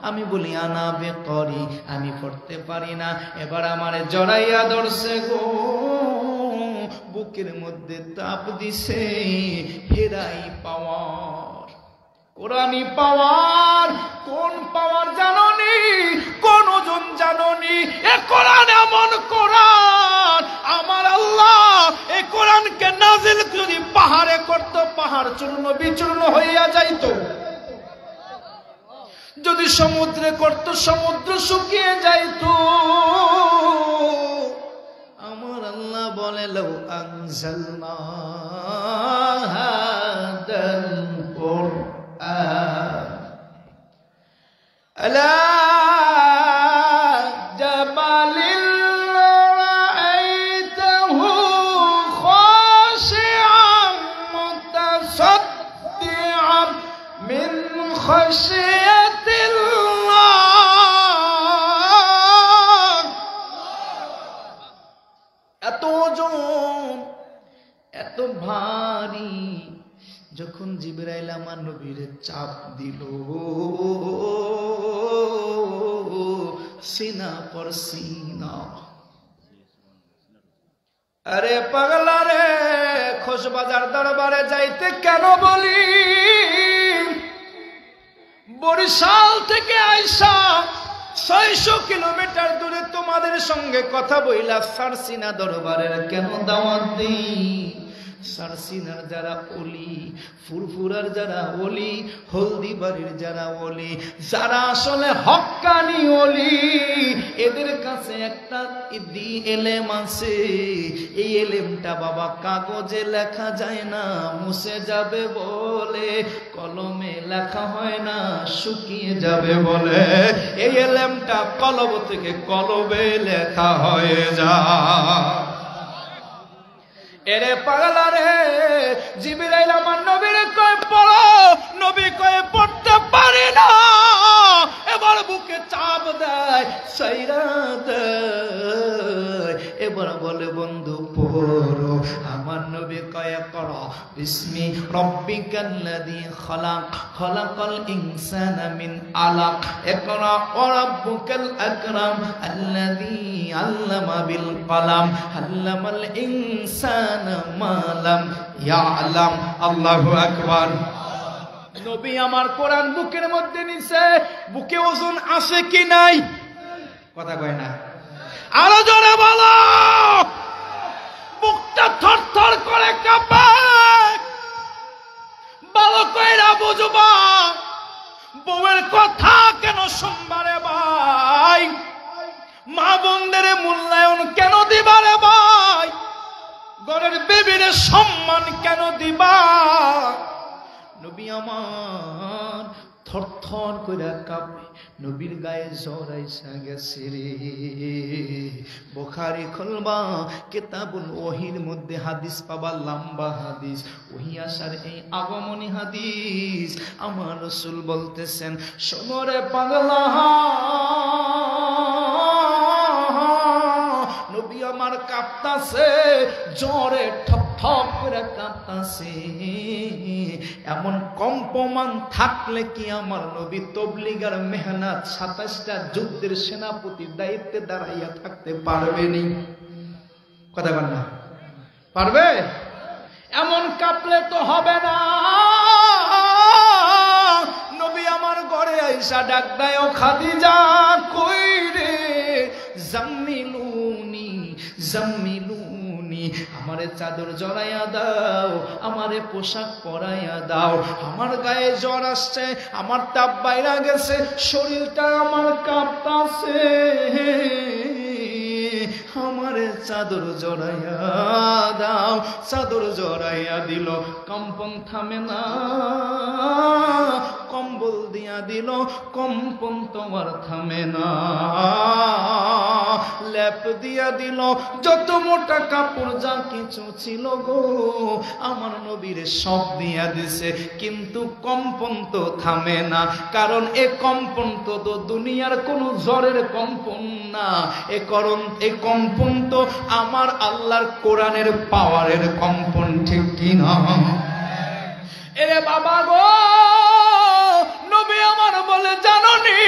আমি বলি আনা বিকরি, আমি পড়তে পারি না। এবার আমারে জড়াইয়া ধরছে গো, বুকের মধ্যে তাপ দিছে। হেরাই পাওয়ার, কোরআনি পাওয়ার। কোন পাওয়ার জাননি, কোন ওজন জাননি? এ কোরআন এমন কোরআন, আমার আল্লাহ এই কোরআনকে নাজিল যদি পাহাড়ে করত, পাহাড় চূর্ণ বিচূর্ণ হইয়া যাইত। যদি সমুদ্রে করত, সমুদ্র শুকিয়ে যাইত। আমার আল্লাহ বলে লাউ আনজালনা হাদাল কুরআন আলা জাবালিন রাআইতাহু খাশিআন মুতাসাদ্দিআন মিন খাশিয়াতিল্লাহ। এত ওজন, এত ভারী। যখন জিবরাইল আমার নবীর চাপ দিল, সিনা পর সিনা। আরে পাগলা রে, খোশবাজার দরবারে যাইতে কেন বলি? বরিশাল থেকে আইসা 600 কিলোমিটার দূরে তোমাদের সঙ্গে কথা বইলা সারসিনা দরবারের কেন দাওয়াত দিই? সারসিনার যারা ওলি, ফুরফুরার যারা ওলি, হলদিবাড়ির যারা ওলি, যারা আসলে হক্কানি ওলি, এদের কাছে একটা এলেম আছে। এই এলেমটা বাবা কাগজে লেখা যায় না, মুছে যাবে বলে। কলমে লেখা হয় না, শুকিয়ে যাবে বলে। এই এলেমটা কলম থেকে কলমে লেখা হয়ে যায়। এরে পাগলা রে, জিবরাইল আমার নবীরে কয় পড়ো, নবী কয় পড়তে পারি না। এ আবার বুকে চাপ দেয়, সাইরা দেয়। এবার বলে বন্ধু পড়ো, আমার নবী কয়া করো বিসমি রব্বিকাল্লাযী খালাক, খালাকাল ইনসানা মিন আলাক, ইকরা ওয়া রাব্বুকাল আকরাম আল্লাযী আল্লামা বিল কলাম, আল্লামাল ইনসানা মা লাম ইয়ালাম। আল্লাহু আকবার। নবী আমার কোরআন বুকের মধ্যে নিছে, বুকে ওজন আছে কি নাই? কথা কয় না, আরো জোরে বলো। বুকটা থরথর করে কাঁপে। ভালো কইরা বুঝবা বউয়ের কথা কেন সোমবারে ভাই, মা বোনদের মূল্যায়ন কেন দিবারে ভাই, ঘরের বেবির সম্মান কেন দিবা? নবী আমার থরথর করে কাঁপে, নবীর গায়ে জ্বর আইসা গেছে রে। বুখারী খুলবা, কিতাবুল ওহীর মধ্যে হাদিস পাবা, লম্বা হাদিস, ওহী আসার এই আগমনী হাদিস। আমার রাসূল বলতেছেন, শোনো রে পাগলা, নবী আমার কাঁপতাছে, জ্বরে ঠক ঠক করে কাঁপতাছে। এমন কম্পমান থাকলে কি আমার নবী তবলিগার মেহনত 27টা যুদ্ধের সেনাপতির দায়িত্বে দাঁড়াইয়া থাকতে পারবেনি? কথা বল না, পারবে? এমন কাঁপলে তো হবে না। নবী আমার ঘরে আইসা ডাক দেয়, ও খাদিজা কই রে, জাম্মিলুনি জাম্মিলুনি, আমারে চাদর জড়াইয়া দাও, আমারে পোশাক পরাইয়া দাও, আমার গায়ে জ্বর আসছে, আমার তাপ বাইরা গেছে, শরীরটা আমার কাঁপতাছে, আমারে চাদর জড়াইয়া দাও। চাদর জড়াইয়া দিল, কম্পন থামে না। কম্বল দিয়া দিল, কম্পন তোমার থামে না। লেপ দিয়া দিল, যত মোটা কাপড় যা কিছু ছিল গো আমার নবীর সব দিয়া দিছে, কিন্তু কম্পন তো থামে না। কারণ এ কম্পন তো দুনিয়ার কোন জ্বরের কম্পন না, এ কম্পন তো আমার আল্লাহর কোরআনের পাওয়ারের কম্পন, ঠিক কিনা? এরে বাবা গো, নবী আমার বলে, জাননি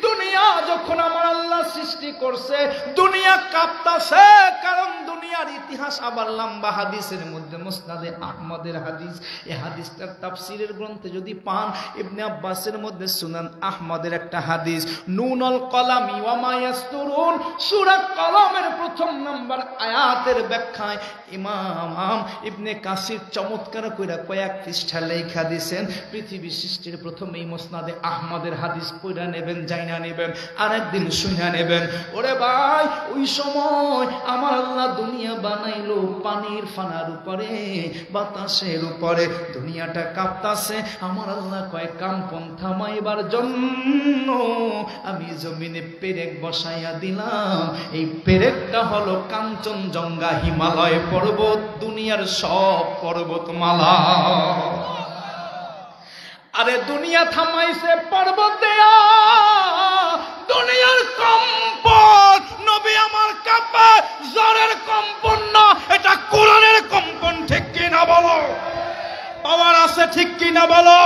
দুনিয়া যখন আমার আল্লাহ সৃষ্টি করছে, দুনিয়া কাঁপতাছে, কারণ দুনিয়ার ইতিহাস আবার লম্বা। হাদিসের মধ্যে মুসনাদে আহমদের হাদিস, এই হাদিসটার তাফসীরের গ্রন্থে যদি পান, ইবনে আব্বাসের মধ্যে সুনান আহমদের একটা হাদিস, নুনুল কলামি ওয়া মা ইয়াসতুরুন, সূরা কলমের 1 নম্বর আয়াতের ব্যাখ্যায় ইমাম ইবনে কাসির চমৎকার কইরা কয়েক পৃষ্ঠা লেখা দিয়েছেন। পৃথিবী সৃষ্টির প্রথম এই মুসনাদে আহমদের হাদিস পড়া নেবেন, জাইনা নেবেন, আর একদিন শুনা নেবেন। ওরে ভাই, ওই সময় আমার আল্লাহ দুনিয়া বানাইলো পানির ফানার উপরে, বাতাসের উপরে, দুনিয়াটা কাঁপতাছে। আমার আল্লাহ কয়, কম্পন থামাইবার জন্য আমি জমিনে পেরেক বসাইয়া দিলাম। এই পেরেকটা হলো কাঞ্চনজঙ্ঘা, হিমালয় পর্বত, দুনিয়ার সব পর্বতমালা। আরে দুনিয়া থামাইছে পর্বত দেয়া, দুনিয়ার কম্পন। নবী আমার কাঁপে, জ্বরের কম্পন না, এটা কোরআনের কম্পন, ঠিক কিনা বলো? পাওয়ার আছে, ঠিক কিনা বলো?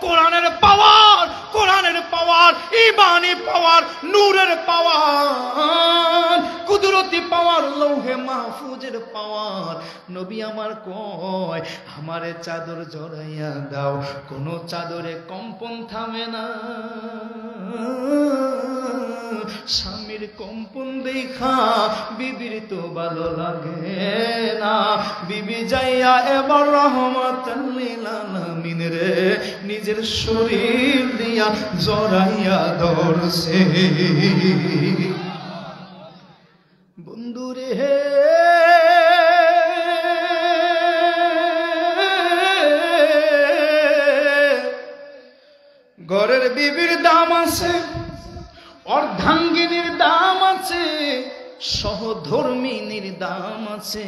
কোরআনের পাওয়ার, কোরআনের পাওয়ার, ঈমানি পাওয়ার, নূরের পাওয়ার, কুদরতি পাওয়ার, লৌহে মাহফুজের পাওয়ার। নবী আমার কয়, আমারে চাদর জড়াইয়া দাও, কোন চাদরে কম্পন থামে না। স্বামীর কম্পন দেখা বিবির তো ভালো লাগে না। বিবি যাইয়া এবার রহমাতাল লিল আলামিন রে নিজের শরীর দিয়া জড়াইয়া ধরছে। বন্ধুরে ঘরের বিবির দাম আছে, অর্ধাঙ্গিনীর দাম আছে, সহধর্মিনীর দাম আছে,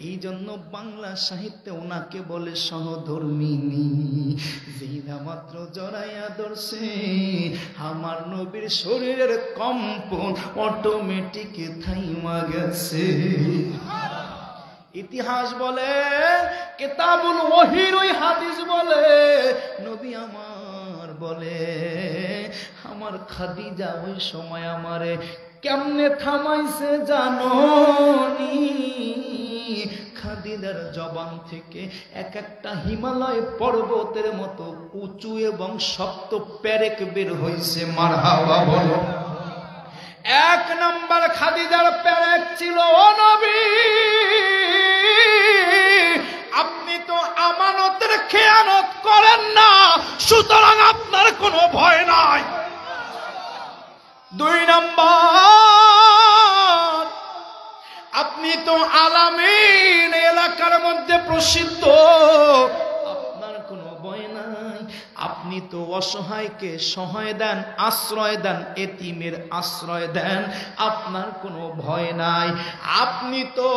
এই জন্য বাংলা সাহিত্যে ওনাকে বলে সহধর্মিনী। যেইরা মাত্র জড়াইয়া ধরছে আমার নবীর শরীরের কম্পন অটোমেটিক থাইমা গেছে। ইতিহাস বলে, কিতাবুল ওহীর ওই হাদিস বলে, নবী আমার বলে আমার খাদিজা ওই সময় আমারে কেমনে থামাইছে জানোনি? খাদিজার জবান থেকে এক একটা হিমালয় পর্বতের মতো উঁচু এবং শক্ত পেরেক বের হইছে। মারহাবা বলো। এক নাম্বার খাদিজার পেরেক ছিল, ও নবী আপনি তো আমানতের খেয়ানত করেন না, সুতরাং আপনার কোনো ভয় নাই। দুই নাম্বার, আপনি তো আলামিন এলাকার মধ্যে প্রসিদ্ধ, আপনার কোনো ভয় নাই। আপনি তো অসহায়কে সহায় দেন, আশ্রয় দেন, এতিমের আশ্রয় দেন, আপনার কোনো ভয় নাই। আপনি তো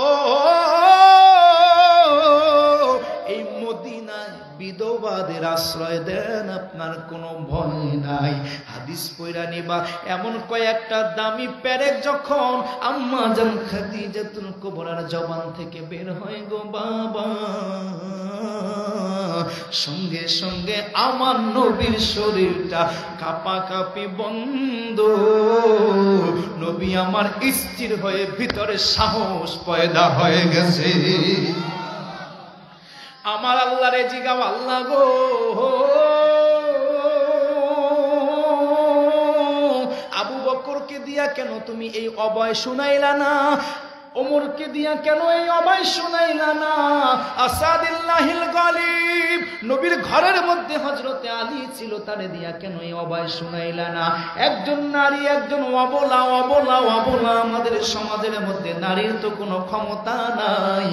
এই মদিনায় বিধবাদের আশ্রয় দেন, আপনার কোনো ভয় নাই। হাদিস পড়া নিবা, এমন কয়েকটা দামি পেরেক যখন আম্মা জান খাদিজাতুল কুবরার জবান থেকে বের হয় গো বাবা, সঙ্গে সঙ্গে আমার নবীর শরীরটা কাঁপাকাঁপি বন্ধ। নবী আমার স্থির হয়ে ভিতরে সাহস পয়দা হয়ে গেছে। আমার আল্লাহরে জিগাও, আল্লাহ গো আবু বকরকে দিয়া কেন তুমি এই অভয় শুনাইলা না? ওমরকে দিয়া কেন এই অভয় শুনাইলা না? আসাদুল্লাহিল গালিব নবীর ঘরের মধ্যে হযরতে আলী ছিল, তারে দিয়া কেন এই অভয় শুনাইলা না? একজন নারী, একজন অবলা অবলা অবলা, আমাদের সমাজের মধ্যে নারীর তো কোনো ক্ষমতা নাই।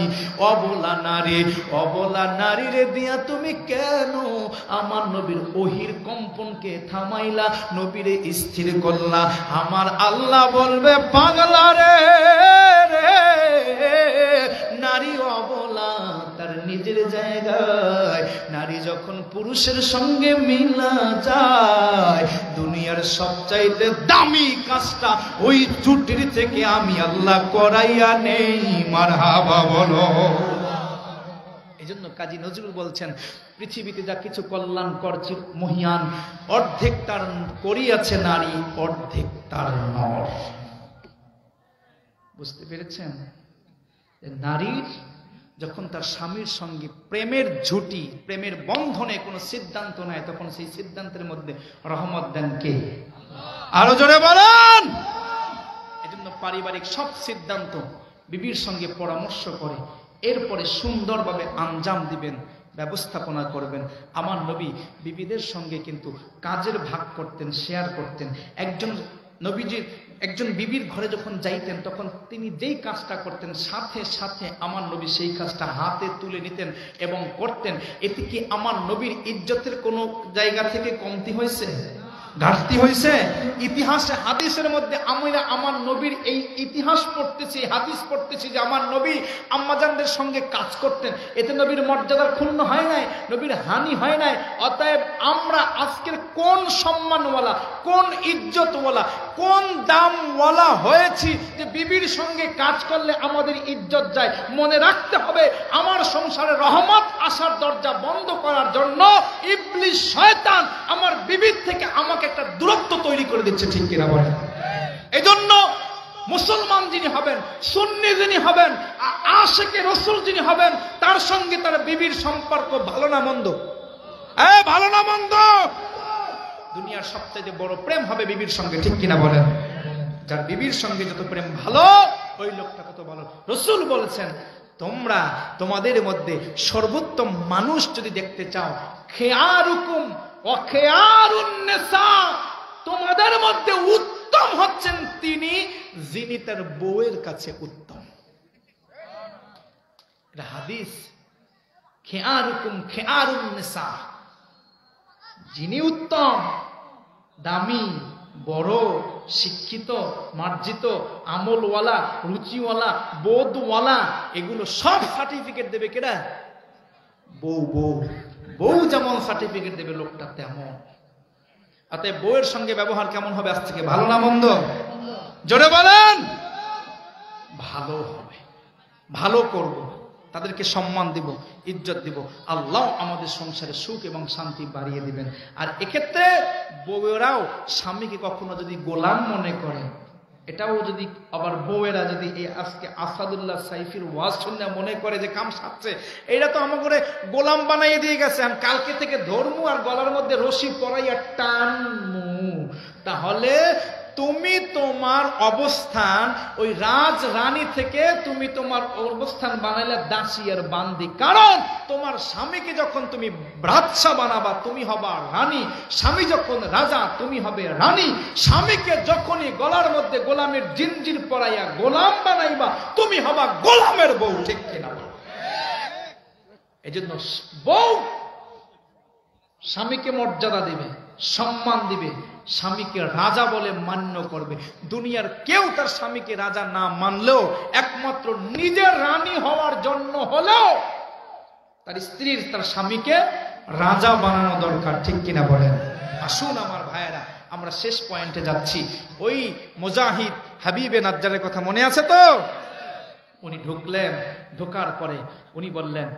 অবলা নারী, অবলা নারীরে দিয়া তুমি কেন আমার নবীর ওহির কম্পনকে থামাইলা, নবীরে স্থির করলা? আমার আল্লাহ বলবে, পাগলা রে, নারী অবলা তার নিজের জায়গায়। নারী যখন পুরুষের সঙ্গে মিলা যায়, দুনিয়ার সবচাইতে দামি কাজটা ওই জুটির থেকে আমি আল্লাহ করাইয়া নেই। মারহাবা বলো। এই জন্য কাজী নজরুল বলছেন, পৃথিবীতে যা কিছু কল্যাণকর মহিয়ান, অর্ধেক তার করিয়াছে নারী, অর্ধেক তার নর। বুঝতে পেরেছেন? নারীর যখন তার স্বামীর সঙ্গে প্রেমের ঝুটি, প্রেমের বন্ধনে কোনো সিদ্ধান্ত নেয়, তখন সেই সিদ্ধান্তের মধ্যে রহমত দেন কে? আরো জোরে বলেন। এজন্য পারিবারিক সব সিদ্ধান্ত বিবির সঙ্গে পরামর্শ করে এরপরে সুন্দরভাবে আঞ্জাম দিবেন, ব্যবস্থাপনা করবেন। আমার নবী বিবিদের সঙ্গে কিন্তু কাজের ভাগ করতেন, শেয়ার করতেন। নবীজির একজন বিবির ঘরে যখন যাইতেন, তখন তিনি যেই কাজটা করতেন, সাথে সাথে আমার নবী সেই কাজটা হাতে তুলে নিতেন এবং করতেন। এতে কি আমার নবীর ইজ্জতের কোনো জায়গা থেকে কমতি হয়েছে? ঘাটতি হয়েছে? ইতিহাসে হাদিসের মধ্যে আমরা আমার নবীর এই ইতিহাস পড়তেছি, হাদিস পড়তেছি যে আমার নবী আম্মাজানদের সঙ্গে কাজ করতেন, এতে নবীর মর্যাদার ক্ষুণ্ণ হয় নাই, নবীর হানি হয় নাই। অতএব আমরা আজকের কোন সম্মানওয়ালা, কোন ইজ্জতওয়ালা, কোন দামওয়ালা হয়েছি যে বিবির সঙ্গে কাজ করলে আমাদের ইজ্জত যায়? মনে রাখতে হবে, আমার সংসারে রহমত আসার দরজা বন্ধ করার জন্য ইবলিস শয়তান আমার বিবির থেকে আমাকে একটা দূরত্ব তৈরি করে দিচ্ছে। ঠিক কিনা বলেন? এই জন্য মুসলমান যিনি হবেন, সুন্নি যিনি হবেন, আশিকে রাসূল যিনি হবেন, তার সঙ্গে তার বিবির সম্পর্ক ভালো না মন্দ? ভালো না মন্দ? দুনিয়ার সবচেয়ে বড় প্রেম হবে বিবির সঙ্গে। ঠিক কিনা বলেন? যার বিবির সঙ্গে যত প্রেম ভালো, ওই লোকটা কত ভালো। রাসূল বলেছেন, তোমরা তোমাদের মধ্যে সর্বোত্তম মানুষ যদি দেখতে চাও, খেয়ারুকুম ওয়া খেয়ারুন নিসা, তোমাদের মধ্যে উত্তম হচ্ছেন তিনি যিনি তার বউয়ের কাছে উত্তম। এটা হাদিস। খেয়ারুকুম খেয়ারুন নিসা, যিনি উত্তম, দামি, বড় শিক্ষিত, মার্জিত, আমলওয়ালা, রুচিওয়ালা, বোধওয়ালা, এগুলো সব সার্টিফিকেট দেবে কেডা? বউ। বউ বউ যেমন সার্টিফিকেট দেবে, লোকটা তেমন। অতএব বউয়ের সঙ্গে ব্যবহার কেমন হবে আজ থেকে? ভালো না মন্দ? জোরে বলেন। ভালো হবে, ভালো করব, তাদেরকে সম্মান দিব, ইজ্জত দিব, আল্লাহ আমাদের সংসারে সুখ এবং শান্তি বাড়িয়ে দিবেন। আর এক্ষেত্রে বউয়েরাও স্বামীকে কখনো যদি গোলাম মনে করে, এটাও যদি আবার বউয়েরা যদি এই আজকে আসাদুল্লাহ সাইফির ওয়াজ শুনে মনে করে যে কাম সাচ্ছে, এটা তো আমাকে গোলাম বানাইয়ে দিয়ে গেছে, আমি কালকে থেকে ধর্মু আর গলার মধ্যে রশি পরাইয়া টানমু, তাহলে তুমি তোমার অবস্থান ওই রাজ রানী থেকে তুমি তোমার অবস্থান বানাইলে দাসী আর বান্দি। কারণ তোমার স্বামীকে যখন তুমি বাদশাহ বানাবা তুমি হবা রানী, স্বামী যখন রাজা তুমি হবে রানী। স্বামীকে যখনই গলার মধ্যে গোলামের জিনজির পরাইয়া গোলাম বানাইবা তুমি হবা গোলামের বউ, ঠিক কিনা? এই জন্য বউ স্বামীকে মর্যাদা দিবে, সম্মান দিবে, স্বামীকে রাজা বলে মান্য করবে। দুনিয়ার কেউ তার স্বামীকে রাজা না মানলেও একমাত্র নিজের রানী হওয়ার জন্য হলেও তার স্ত্রীর তার স্বামীকে রাজা বানানো দরকার, ঠিক কিনা বলেন? আসুন আমার ভাইয়েরা, আমরা শেষ পয়েন্টে যাচ্ছি। ওই মুজাহিদ হাবিবে নাজ্জারের কথা মনে আছে তো? উনি ঢুকলেন, ঢোকার পরে উনি বললেন,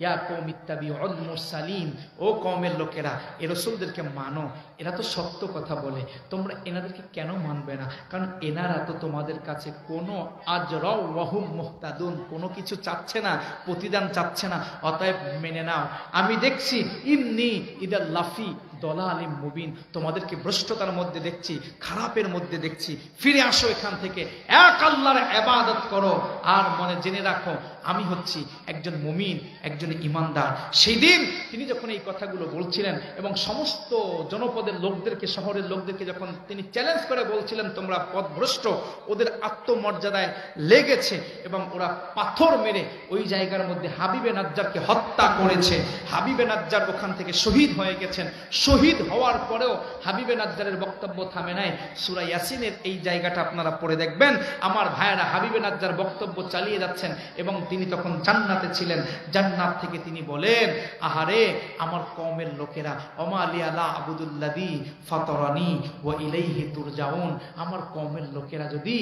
ইয়া কওম ইত্তাবিউল মুরসালিন, ও কওমের লোকেরা এ রাসূলদেরকে মানো, এরা তো সত্য কথা বলে, তোমরা এনাদেরকে কেন মানবে না? কারণ এনারা তো তোমাদের কাছে কোনো আজরা ওয়া হুম মুহতাদুন, কোনো কিছু চাচ্ছে না, প্রতিদান চাচ্ছে না, অতএব মেনে নাও। আমি দেখছি ইন্নী ইদাল লাফি দলালিম মুবিন, তোমাদেরকে ভ্রষ্টতার মধ্যে দেখছি, খারাপের মধ্যে দেখছি, ফিরে আসো এখান থেকে, এক আল্লাহর ইবাদত করো, আর মনে জেনে রাখো আমি হচ্ছি একজন মুমিন, একজন ইমানদার। সেই দিন তিনি যখন এই কথাগুলো বলছিলেন এবং সমস্ত জনপদের লোকদেরকে, শহরের লোকদেরকে যখন তিনি চ্যালেঞ্জ করে বলছিলেন তোমরা পথভ্রষ্ট, ওদের আত্মমর্যাদায় লেগেছে এবং ওরা পাথর মেরে ওই জায়গার মধ্যে হাবিবে নাজ্জারকে হত্যা করেছে। হাবিবে নাজ্জার ওখান থেকে শহীদ হয়ে গেছেন। শহীদ হওয়ার পরেও হাবিবে নাজ্জারের বক্তব্য থামে নাই। সূরা ইয়াসিনের এই জায়গাটা আপনারা পড়ে দেখবেন। আমার ভাইয়েরা, হাবিবে নাজ্জার বক্তব্য চালিয়ে যাচ্ছেন এবং তিনি তখন জান্নাতে ছিলেন। জান্নাত থেকে তিনি বলেন, আহারে আমার কওমের লোকেরা, ওমা লিয়া লা আবুদুল্লাযী ফাতারানি ওয়া ইলাইহি তুরজাউন, আমার কওমের লোকেরা যদি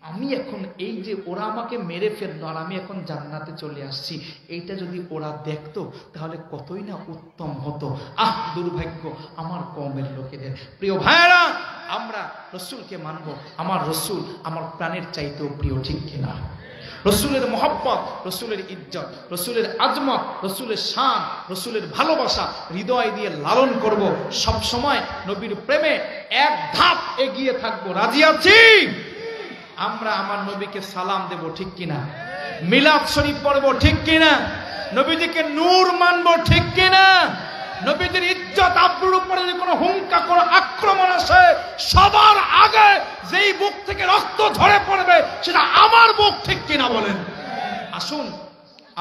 আমি এখন এই যে ওরা আমাকে মেরে ফেললো আর আমি এখন জান্নাতে চলে আসছি, এইটা যদি ওরা দেখতো তাহলে কতই না উত্তম হতো। আহ দুর্ভাগ্য আমার কওমের লোকেদের। প্রিয় ভাইয়েরা, আমরা রসুলকে মানব, আমার রসুল আমার প্রাণের চাইতেও প্রিয়, ঠিক কিনা? রসুলের মহব্বত, রসুলের ইজ্জত, রসুলের আজমত, রসুলের শান, রসুলের ভালোবাসা হৃদয় দিয়ে লালন করব। সব সময় নবীর প্রেমে এক ধাপ এগিয়ে থাকবো। রাজি আছি? আমরা আমার নবীকে সালাম দেব, ঠিক কিনা? মিলাদ শরীফ পড়বো, ঠিক কিনা? নবীজিকে নূর মানবো, ঠিক কিনা? নবীজির ইজ্জত আব্রুর উপরে যদি কোনো হুঙ্কা, কোনো আক্রমণ আসে, সবার আগে যেই বুক থেকে রক্ত ঝরে পড়বে সেটা আমার বুক, ঠিক কিনা বলেন? আসুন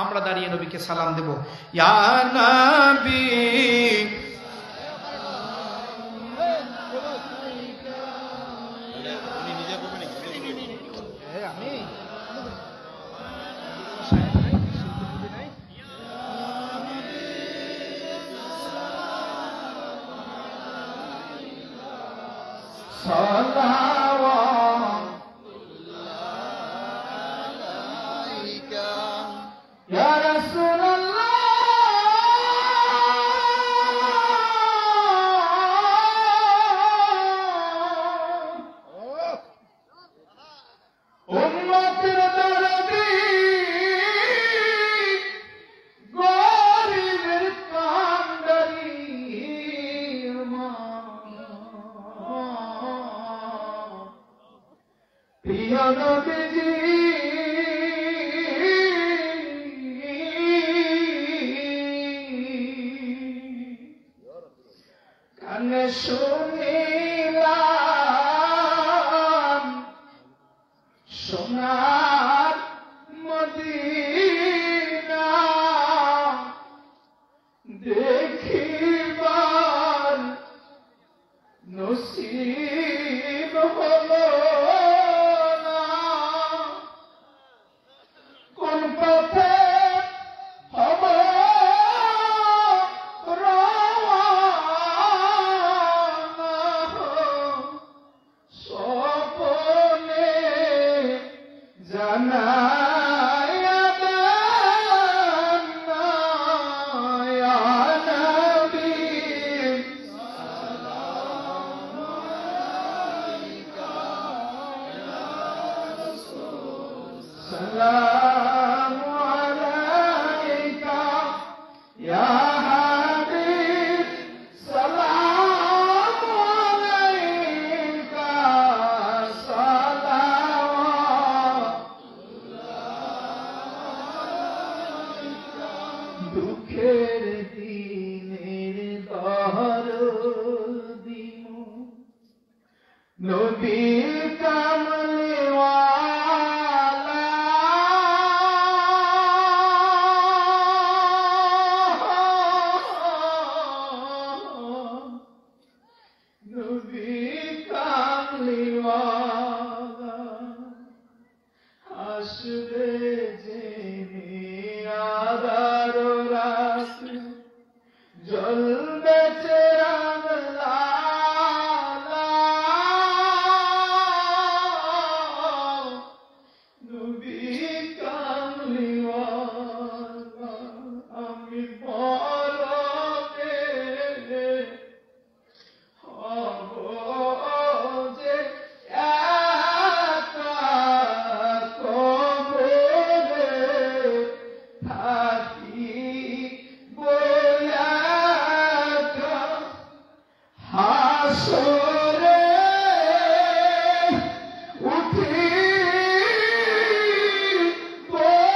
আমরা দাঁড়িয়ে নবীকে সালাম দেব। ইয়া নবী সোনার মদিনা দেখিবার নসিব দুঃখের দিনের দরদি নবী কামলিওয়ালা নবী কামলিওয়ালা আসবে জেনে আদার রাত জ্বলবে চেরাগ লালা নবী কামলিওয়ালা আমি বলতে হব যে একা কবরে থাকি বয়াকা হাসরে উঠি বয়াকা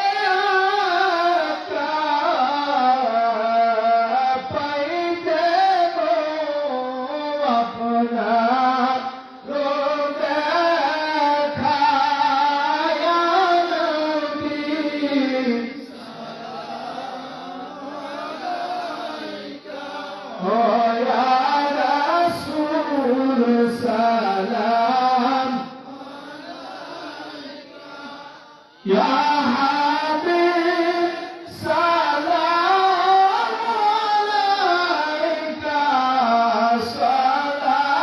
পাইতে গো আপনার দেখায়া নবী يا رسول سلام يا حبيب سلام عليك صلوات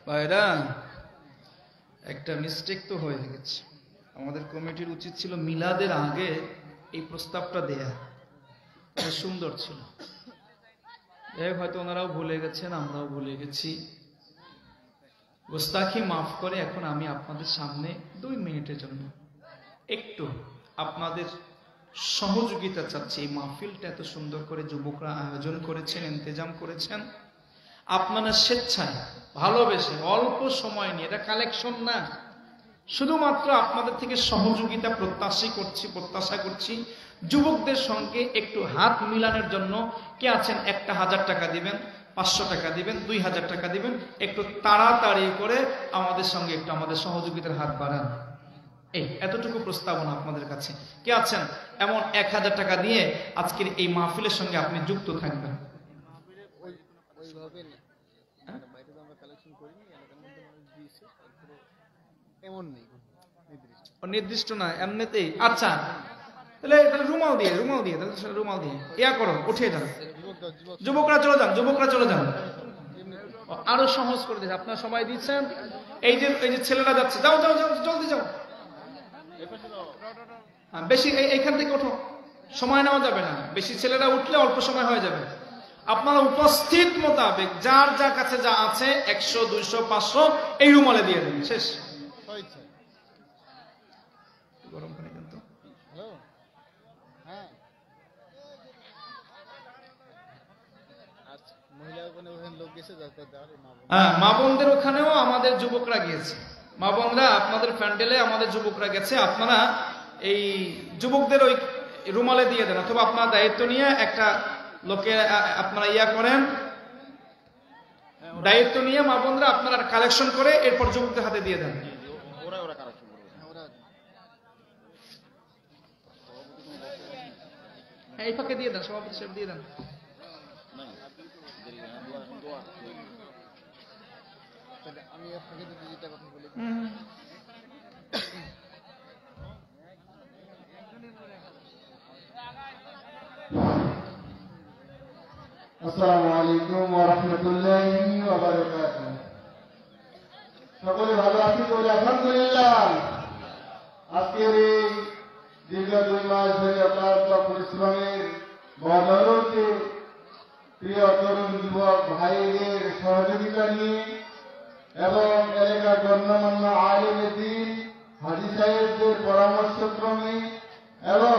ভাইরা একটা মিস্টেক তো হয়ে গেছে। আমাদের কমিটির উচিত ছিল মিলাদের আগে এই প্রস্তাবটা দেয়া, এটা সুন্দর ছিল। হয়তো ওনারাও ভুলে গেছেন, আমরাও ভুলে গেছি। গোস্তাখি মাফ করে এখন আমি আপনাদের সামনে 2 মিনিটের জন্য একটু আপনাদের সহযোগিতা চাচ্ছি। এই মাহফিলটা এত সুন্দর করে যুবকরা আয়োজন করেছেন, ইন্তেজাম করেছেন, আপনারা স্বেচ্ছায় ভালোবেসে অল্প সময় নিয়ে, এটা কালেকশন না, শুধুমাত্র আপনাদের থেকে সহযোগিতা প্রত্যাশা করছি। যুবকদের সঙ্গে একটু হাত মিলানোর জন্য কে আছেন? 1000 টাকা দিবেন, 500 টাকা দিবেন, 2000 টাকা দিবেন, একটু তাড়াতাড়ি করে আমাদের সঙ্গে একটু আমাদের সহযোগিতার হাত বাড়ান। এই এতটুকু প্রস্তাবনা আপনাদের কাছে। কে আছেন এমন 1000 টাকা দিয়ে আজকের এই মাহফিলের সঙ্গে আপনি যুক্ত থাকবেন? নির্দিষ্ট না, এমনিতেই। আচ্ছা, তাহলে রুমাল দিয়ে ইয়া করো, উঠিয়ে যান। যুবকরা চলে যান। আরো সহজ করে দিচ্ছে, আপনারা সবাই দিচ্ছেন। এই যে ছেলেরা যাচ্ছে, যাও জলদি যাও। বেশি এইখান থেকে ওঠো, সময় নেওয়া যাবে না বেশি। ছেলেরা উঠলে অল্প সময় হয়ে যাবে। আপনারা উপস্থিত মোতাবেক যার যার কাছে যা আছে 100, 200, 500 এই রুমালে দিয়ে দেন। শেষ। গরম পানি দেন তো। হ্যাঁ, মা বোনদের ওখানেও আমাদের যুবকরা গিয়েছে। মা বোনরা আপনাদের প্যান্ডেলে আমাদের যুবকরা গেছে। আপনারা এই যুবকদের ওই রুমালে দিয়ে দেন, অথবা আপনার দায়িত্ব নিয়ে একটা লোকে আপনারা ইয়া করেন, দায়িত্ব নিয়ে মা বোনরা আপনারা কালেকশন করে এরপর যুবকদের হাতে দিয়ে দেন। এই ফাঁকে দিয়ে দেন, সভাপতি সাহেব দিয়ে দেন। আসসালামু আলাইকুম ওয়া রাহমাতুল্লাহি ওয়া বারাকাতুহু। সকলে ভালো আছি তো? আলহামদুলিল্লাহ। আজকের এই দীর্ঘ 2 মাস ধরে অক্লান্ত পরিশ্রমের বদৌলতে প্রিয় তরুণ যুবক ভাইদের সহযোগিতা নিয়ে এবং এলাকার গণ্যমান্য আলেম দ্বীন হাজী সাহেবদের পরামর্শক্রমে এবং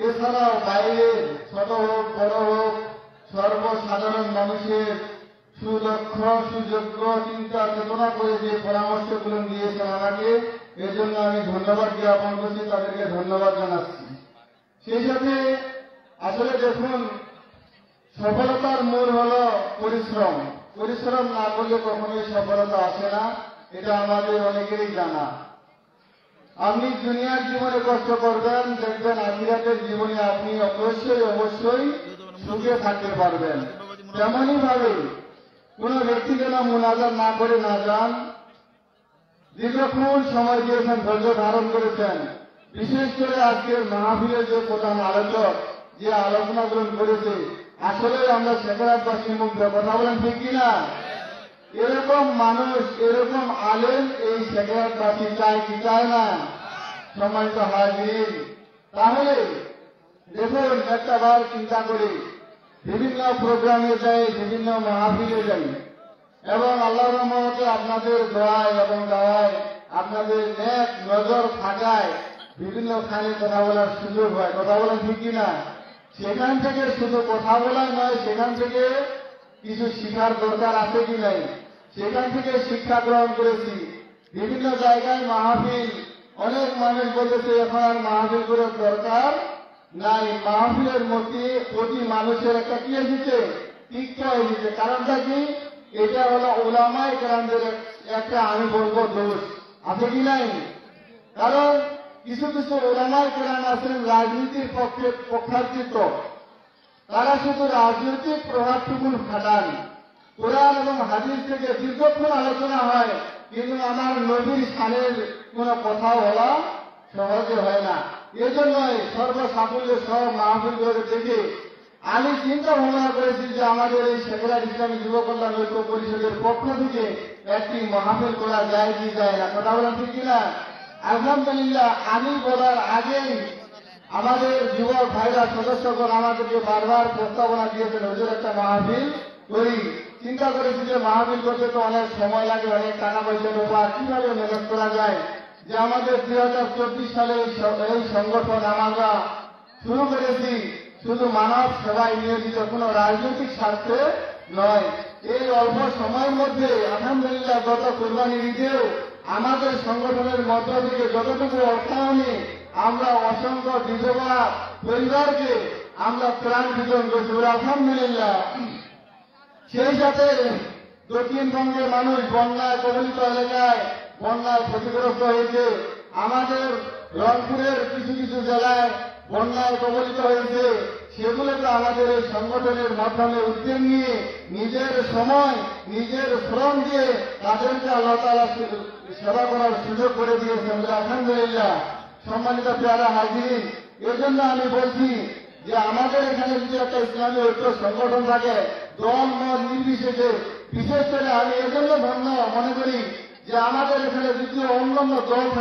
এছাড়াও বাইরের ছোট হোক বড় হোক সর্বসাধারণ মানুষের সুদক্ষ সুযোগ্য চিন্তা চেতনা করে যে পরামর্শগুলো দিয়েছেন আমাকে, এজন্য আমি ধন্যবাদ জ্ঞাপন করছি, তাদেরকে ধন্যবাদ জানাচ্ছি। সেই সাথে আসলে দেখুন, সফলতার মূল হলো পরিশ্রম। পরিশ্রম না করলে কখনোই সফলতা আসে না, এটা আমাদের অনেকেরই জানা। আপনি দুনিয়ার জীবনে কষ্ট করবেন, দেখবেন আখিরাতের জীবনে আপনি অবশ্যই সুখে থাকতে পারবেন। তেমনই ভাবে কোন ব্যক্তি যেন মুনাজাত না করে না যান। দীর্ঘক্ষণ সময় দিয়েছেন, ধৈর্য ধারণ করেছেন। বিশেষ করে আজকের মাহফিলের যে প্রধান আলোচক যে আলোচনাগুলো করেছে, আসলে আমরা শেখরাতবাসীর মুখে কথা বলেন, ঠিক কিনা? এরকম মানুষ, এরকম আলেম এই শেখরাতবাসী চায় কি চায় না? সম্মানিত হাজির, তাহলে দেখুন, একটা বার চিন্তা করি, বিভিন্ন প্রোগ্রামে যাই, বিভিন্ন মাহফিলে যাই এবং আল্লাহর রহমতে আপনাদের দোয়ায় এবং দাওয়ায় আপনাদের নেক নজর থাকায় বিভিন্ন খানে কথা বলার সুযোগ হয়। কথা বলেন, ঠিক কিনা? সেখান থেকে শুধু কথা বলা নয়, সেখান থেকে কিছু শিখার দরকার আছে কি নাই, সেখান থেকে শিক্ষা গ্রহণ করেছি। বিভিন্ন জায়গায় মাহফিল, অনেক মানুষ বলেছে এখন আর মাহফিল করার দরকার নাই। মাহফিলের মধ্যে প্রতি মানুষের একটা কি এসেছে, টিকা এসেছে। কারণটা কি? এটা হলো ওলামায়ে কেরামদের একটা, আমি বলবো, দোষ আছে কি নাই? কারণ কিছু কিছু ওলামায়ে কেরাম আছেন রাজনীতির পক্ষার্থিত, তারা শুধু রাজনৈতিক প্রভাবটুকু খাটান। কোরআন এবং হাদিস থেকে দীর্ঘক্ষণ আলোচনা হয়, কিন্তু আমার নবীর শানের কোনো কথা বলা সহজে হয় না। এজন্যই সর্বসাফল্য সব মাহফিল করে দেখে আমি চিন্তা ভাবনা করেছি যে আমাদের এই শেখরাত ইসলামী যুব কল্যাণ ঐক্য পরিষদের পক্ষ থেকে একটি মাহফিল করা যায় কি যায় না? কথা বলেন, ঠিক কিনা? আলহামদুলিল্লাহ, আমি বলার আগেই আমাদের যুবক ভাইরা সদস্যগণ আমাদেরকে বারবার প্রস্তাবনা দিয়েছেন, হুজুর একটা মাহফিল করি। চিন্তা করেছি যে মাহফিল করতে তো অনেক সময় লাগে, অনেক টাকা পয়সার উপর কিভাবে ম্যানেজ করা যায়। যে আমাদের 2024 সালে এই সংগঠন আমরা শুরু করেছি শুধু মানব সেবায় নিয়োজিত, কোনো রাজনৈতিক স্বার্থে নয়। এই অল্প সময়ের মধ্যে আলহামদুলিল্লাহ গত কুরবানির ঈদেও আমাদের সংগঠনের মধ্য থেকে যতটুকু অর্থায়নে আমরা অসংখ্য বিধবা পরিবারকে আমরা ত্রাণ বিতরণ করছি, আলহামদুলিল্লাহ। সেই সাথে দক্ষিণবঙ্গের মানুষ বন্যায় কবলিত এলাকায় বন্যায় ক্ষতিগ্রস্ত হয়েছে। আমাদের রংপুরের কিছু কিছু জেলায় বন্যায় কবলিত হয়েছে, সেগুলোকে আমাদের এই সংগঠনের মাধ্যমে উদ্যোগ নিয়ে নিজের সময় নিজের শ্রম দিয়ে তাদেরকে আল্লাহ তাআলা সেবা করার সুযোগ করে দিয়েছেন, আলহামদুলিল্লাহ। সম্মানিত প্যারা হাজির, এজন্য আমি বলছি যে আমাদের এখানে যদি একটা ইসলামী ঐক্য সংগঠন থাকে, দল মত নির্বিশেষে, বিশেষ করে আমি এজন্য ধন্য মনে করি যে আমাদের এখানে যদি অন্যান্য দল থাকে